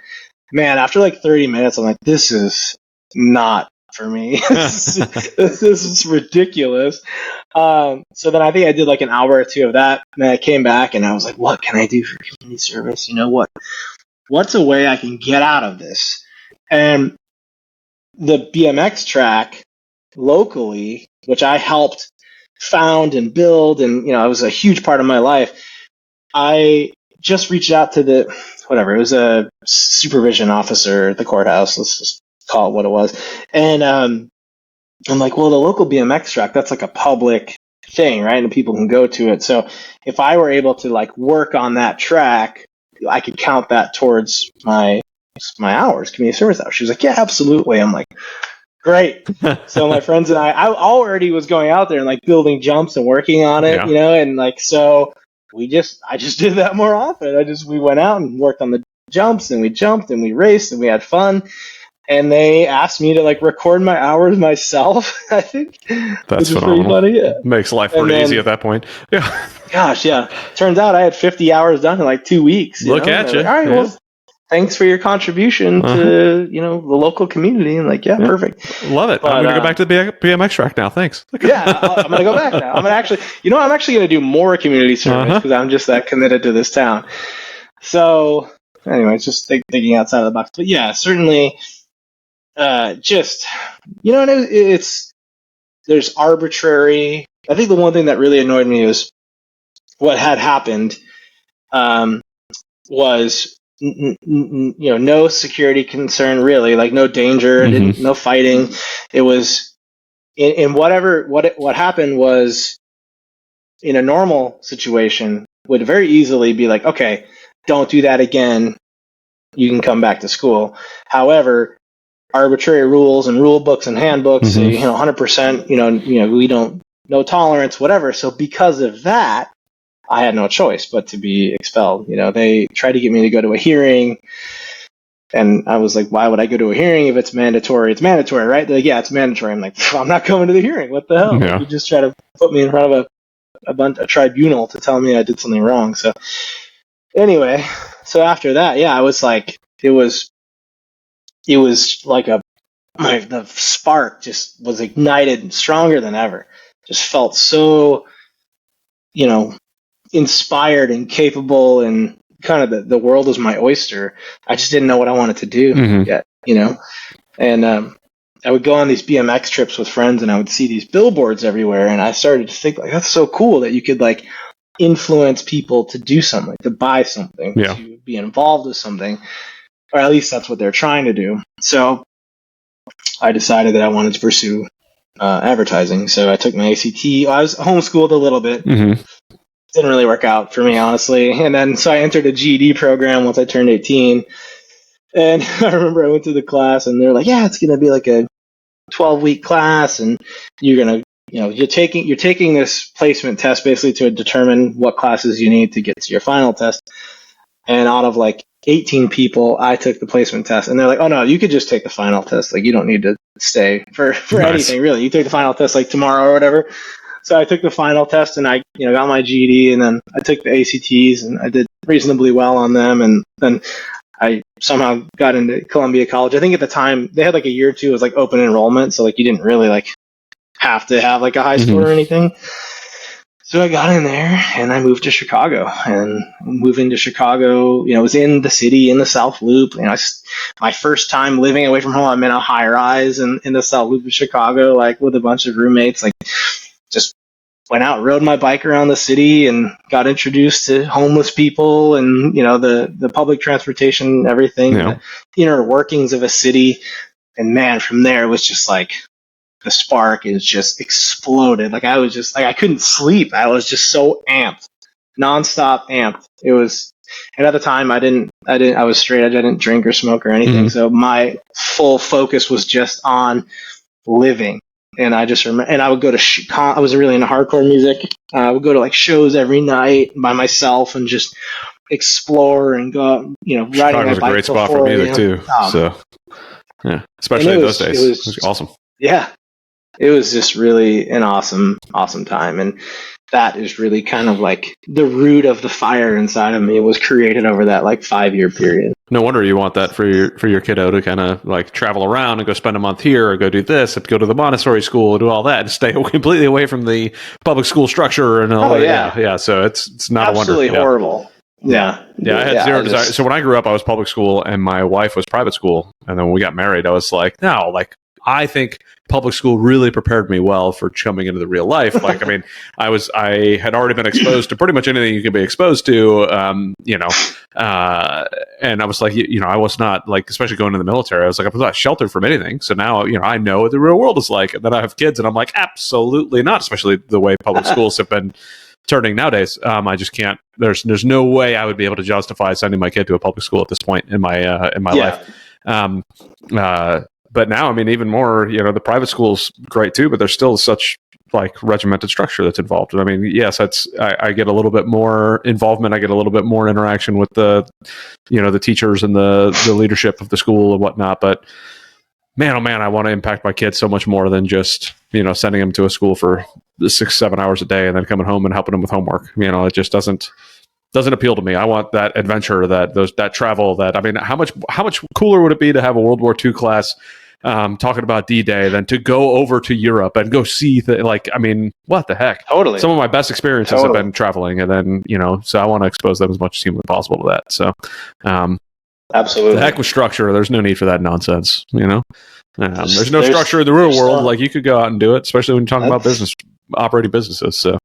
Man, after like 30 minutes, I'm like, this is not for me. This is ridiculous. So then I think I did like an hour or two of that, and then I came back and I was like, what can I do for community service? What's a way I can get out of this? And the BMX track locally, which I helped found and build, and it was a huge part of my life. I just reached out to it was a supervision officer at the courthouse. Let's just call it what it was. And I'm like, well, the local BMX track, that's like a public thing, right? And people can go to it. So if I were able to like work on that track, I could count that towards my hours, community service hours. She was like, yeah, absolutely. I'm like, great. So my friends and I already was going out there and like building jumps and working on it, and like, so I just did that more often. We went out and worked on the jumps, and we jumped and we raced and we had fun. And they asked me to like record my hours myself, I think. That's phenomenal. Pretty funny. Yeah. Makes life pretty easy at that point. Yeah. Gosh, yeah. Turns out I had 50 hours done in like 2 weeks. Look at you. Like, all right, well, thanks for your contribution to the local community. And like, yeah, perfect. Love it. But, I'm going to go back to the BMX track now. Thanks. Yeah, I'm going to go back now. I'm actually going to do more community service because I'm just that committed to this town. So anyway, it's just thinking outside of the box. But yeah, certainly, there's arbitrary. I think the one thing that really annoyed me was what had happened was no security concern, really, like no danger, no fighting. It was in what happened was, in a normal situation, would very easily be like, okay, don't do that again. You can come back to school. However, arbitrary rules and rule books and handbooks, 100%, we don't, no tolerance, whatever. So because of that, I had no choice but to be expelled. They tried to get me to go to a hearing, and I was like, why would I go to a hearing if it's mandatory? It's mandatory, right? They're like, yeah, it's mandatory. I'm like, I'm not going to the hearing. What the hell? Yeah. You just try to put me in front of a tribunal to tell me I did something wrong. So anyway, so after that, yeah, I was like, it was like the spark just was ignited stronger than ever. Just felt so, inspired and capable, and kind of the world was my oyster. I just didn't know what I wanted to do yet, and I would go on these BMX trips with friends, and I would see these billboards everywhere, and I started to think, like, that's so cool that you could like influence people to do something, to buy something, to be involved with something, or at least that's what they're trying to do. So I decided that I wanted to pursue advertising. So I took my ACT. I was homeschooled a little bit. Didn't really work out for me, honestly. And then so I entered a GED program once I turned 18. And I remember I went to the class, and they're like, yeah, it's going to be like a 12-week class, and you're going to, you're taking this placement test basically to determine what classes you need to get to your final test. And out of like 18 people, I took the placement test, and they're like, oh no, you could just take the final test. Like, you don't need to stay for anything, really. You take the final test like tomorrow or whatever. So I took the final test and I, got my GED, and then I took the ACTs and I did reasonably well on them. And then I somehow got into Columbia College. I think at the time they had like a year or two as like open enrollment. So like you didn't really like have to have like a high score or anything. So I got in there and I moved to Chicago, and moving to Chicago, it was in the city, in the South Loop. My first time living away from home, I'm in a high rise in the South Loop of Chicago, like with a bunch of roommates, like just went out, rode my bike around the city and got introduced to homeless people and, the public transportation, everything, the inner workings of a city. And man, from there, it was just like, the spark is just exploded. Like I was just like, I couldn't sleep. I was just so amped, nonstop amped. It was, and at the time I was straight edge. I didn't drink or smoke or anything. So my full focus was just on living. And I just remember, and I would go to, I was really into hardcore music. I would go to like shows every night by myself and just explore and go, riding my bike. Was a great spot for music too. So yeah, especially in those days. It was awesome. Yeah. It was just really an awesome time. And that is really kind of like the root of the fire inside of me was created over that like 5-year period. No wonder you want that for your kiddo to kind of like travel around and go spend a month here or go do this, and go to the Montessori school and do all that and stay completely away from the public school structure and all that. Yeah. So it's not absolutely a wonder. horrible. Yeah. I had zero desire. So when I grew up, I was public school and my wife was private school. And then when we got married, I was like, no, like I think public school really prepared me well for coming into the real life. Like, I mean, I had already been exposed to pretty much anything you could be exposed to, and I was like, I was not like, especially going to the military, I was like, I'm not sheltered from anything. So now, I know what the real world is like. And then I have kids and I'm like, absolutely not, especially the way public schools have been turning nowadays. I just can't, there's no way I would be able to justify sending my kid to a public school at this point in my life. But now, I mean, even more, the private school's great too, but there's still such like regimented structure that's involved. I mean, yes, I get a little bit more involvement. I get a little bit more interaction with the teachers and the leadership of the school and whatnot. But man, oh man, I want to impact my kids so much more than just, sending them to a school for 6-7 hours a day and then coming home and helping them with homework. It just doesn't appeal to me. I want that adventure, that travel. That, I mean, how much cooler would it be to have a World War II class talking about D-Day than to go over to Europe and go see what the heck? Totally. Some of my best experiences have been traveling, and then so I want to expose them as much as humanly possible to that. So, absolutely. The heck with structure. There's no need for that nonsense. There's no structure in the real world. Like you could go out and do it, especially when you're talking about operating businesses. So.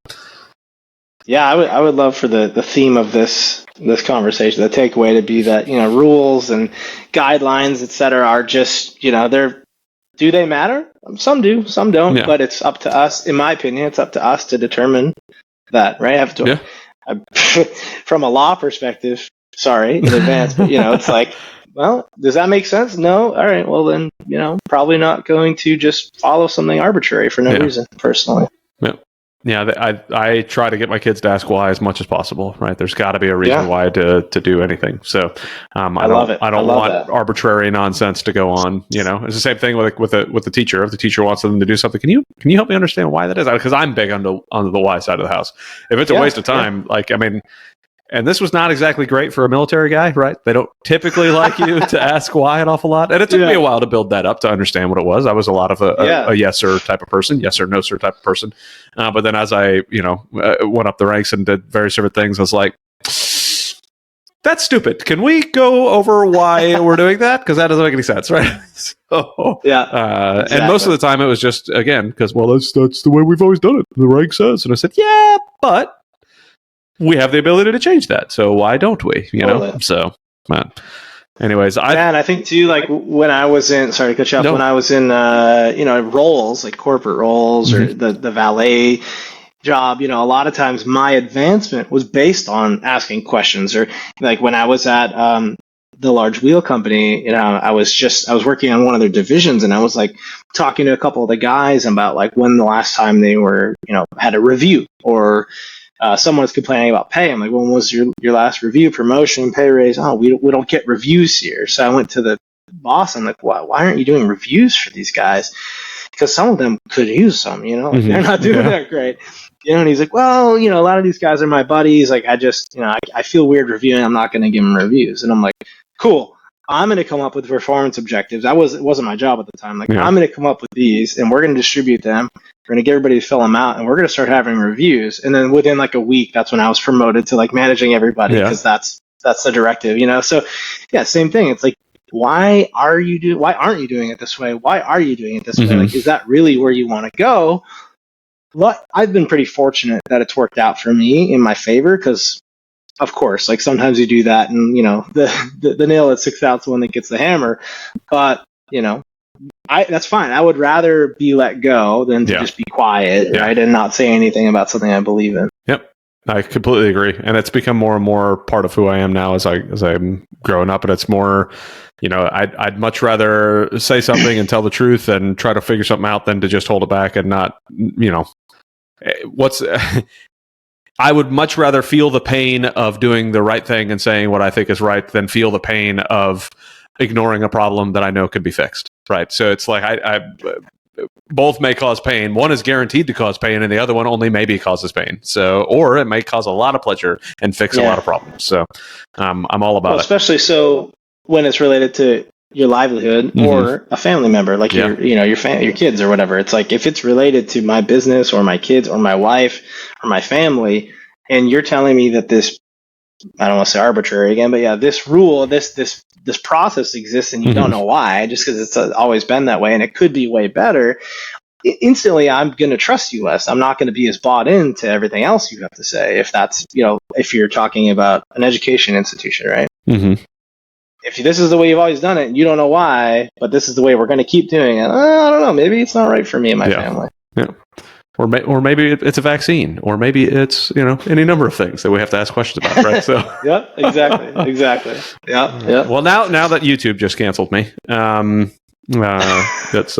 Yeah, I would love for the theme of this conversation, the takeaway to be that, rules and guidelines, et cetera, are just, do they matter? Some do, some don't, but it's up to us. In my opinion, it's up to us to determine that, right? From a law perspective, sorry in advance, but it's like, well, does that make sense? No. All right. Well, then, probably not going to just follow something arbitrary for no reason, personally. Yeah. Yeah, I try to get my kids to ask why as much as possible. Right, there's got to be a reason why to do anything. So I don't want arbitrary nonsense to go on. It's the same thing with the teacher. If the teacher wants them to do something, can you help me understand why that is? Because I'm big on the why side of the house. If it's a waste of time, and this was not exactly great for a military guy, right? They don't typically like you to ask why an awful lot. And it took me a while to build that up to understand what it was. I was a lot of a yes sir type of person, yes or no sir type of person. But then as I, went up the ranks and did various different things, I was like, that's stupid. Can we go over why we're doing that? Because that doesn't make any sense, right? Exactly. And most of the time it was just, again, because, that's the way we've always done it. The rank says. And I said, yeah, but we have the ability to change that, so why don't we? Totally. So, anyways, I think too, like when I was in, sorry to cut you off, when I was in, roles like corporate roles or the valet job, a lot of times my advancement was based on asking questions, or like when I was at the large wheel company, I was working on one of their divisions, and I was like talking to a couple of the guys about like when the last time they were, had a review, or someone's complaining about pay. I'm like, when was your last review, promotion, pay raise? Oh, we don't get reviews here. So I went to the boss. I'm like, why aren't you doing reviews for these guys? because some of them could use some, Mhm. they're not doing that great. And he's like, well, a lot of these guys are my buddies. Like, I just, I feel weird reviewing. I'm not going to give them reviews. And I'm like, cool. I'm going to come up with performance objectives. It wasn't my job at the time. Like, Yeah. I'm going to come up with these, and we're going to distribute them. We're going to get everybody to fill them out, and we're going to start having reviews. And then within like a week, that's when I was promoted to like managing everybody, because that's the directive, So yeah, same thing. It's like, why aren't you doing it this way? Why are you doing it this way? Like, is that really where you want to go? Well, I've been pretty fortunate that it's worked out for me in my favor, because of course, like sometimes you do that, and the nail that sticks out is the one that gets the hammer. But that's fine. I would rather be let go than to just be quiet, right, and not say anything about something I believe in. Yep, I completely agree, and it's become more and more part of who I am now as I'm growing up, and it's more. I'd much rather say something and tell the truth and try to figure something out than to just hold it back and not. I would much rather feel the pain of doing the right thing and saying what I think is right than feel the pain of ignoring a problem that I know could be fixed. Right. So it's like I both may cause pain. One is guaranteed to cause pain, and the other one only maybe causes pain. So, or it may cause a lot of pleasure and fix a lot of problems. So I'm all about it. Especially so when it's related to your livelihood or a family member, like your kids or whatever. It's like, if it's related to my business or my kids or my wife or my family, and you're telling me that this, I don't want to say arbitrary again, but yeah, this rule, this process exists, and you don't know why, just because it's always been that way, and it could be way better. Instantly, I'm going to trust you less. I'm not going to be as bought into everything else you have to say. If that's, if you're talking about an education institution, right? If this is the way you've always done it, and you don't know why, but this is the way we're going to keep doing it, I don't know. Maybe it's not right for me and my family. Yeah. Or maybe it's a vaccine, or maybe it's any number of things that we have to ask questions about, right? So yeah, exactly. Yeah. Well, now that YouTube just canceled me, that's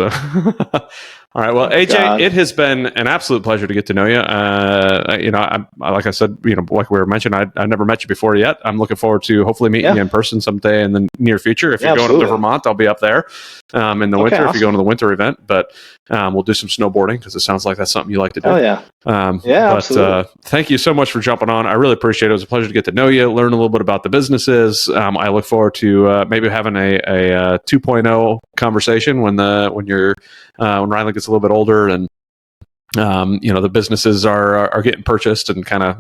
all right. Well, AJ, it has been an absolute pleasure to get to know you. Like I said, like we were mentioning, I never met you before yet. I'm looking forward to hopefully meeting you in person someday in the near future. If you're going up to Vermont, I'll be up there in the winter. Awesome. If you're going to the winter event, but we'll do some snowboarding, because it sounds like that's something you like to do. Oh yeah. Absolutely. Thank you so much for jumping on. I really appreciate it. It was a pleasure to get to know you, learn a little bit about the businesses. I look forward to maybe having a 2.0 conversation when Riley gets a little bit older, and the businesses are getting purchased, and kind of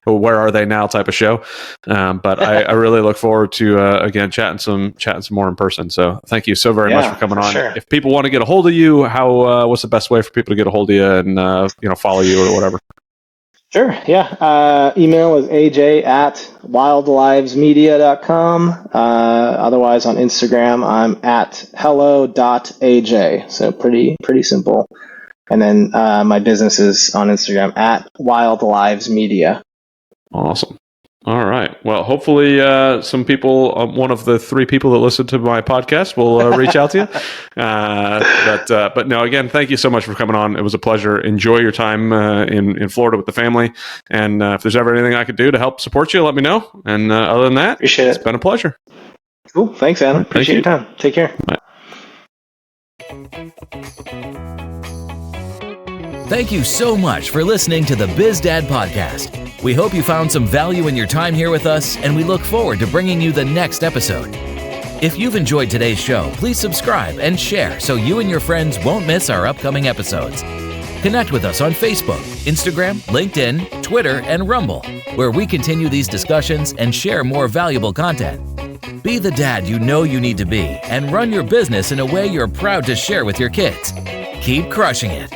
where are they now type of show. But I really look forward to again chatting some more in person. So thank you so very much for coming on. Sure. If people want to get a hold of you, what's the best way for people to get a hold of you and follow you or whatever? Sure. Yeah. Email is aj@wildlivesmedia.com. Otherwise, on Instagram, I'm at hello.aj. So pretty simple. And then my business is on Instagram at wildlivesmedia. Awesome. All right. Well, hopefully some people, one of the 3 people that listen to my podcast will reach out to you. But no, again, thank you so much for coming on. It was a pleasure. Enjoy your time in Florida with the family. And if there's ever anything I could do to help support you, let me know. And other than that, it's been a pleasure. Cool. Thanks, Adam. Appreciate your time. Take care. Bye. Thank you so much for listening to the Biz Dad Podcast. We hope you found some value in your time here with us, and we look forward to bringing you the next episode. If you've enjoyed today's show, please subscribe and share so you and your friends won't miss our upcoming episodes. Connect with us on Facebook, Instagram, LinkedIn, Twitter, and Rumble, where we continue these discussions and share more valuable content. Be the dad you know you need to be, and run your business in a way you're proud to share with your kids. Keep crushing it.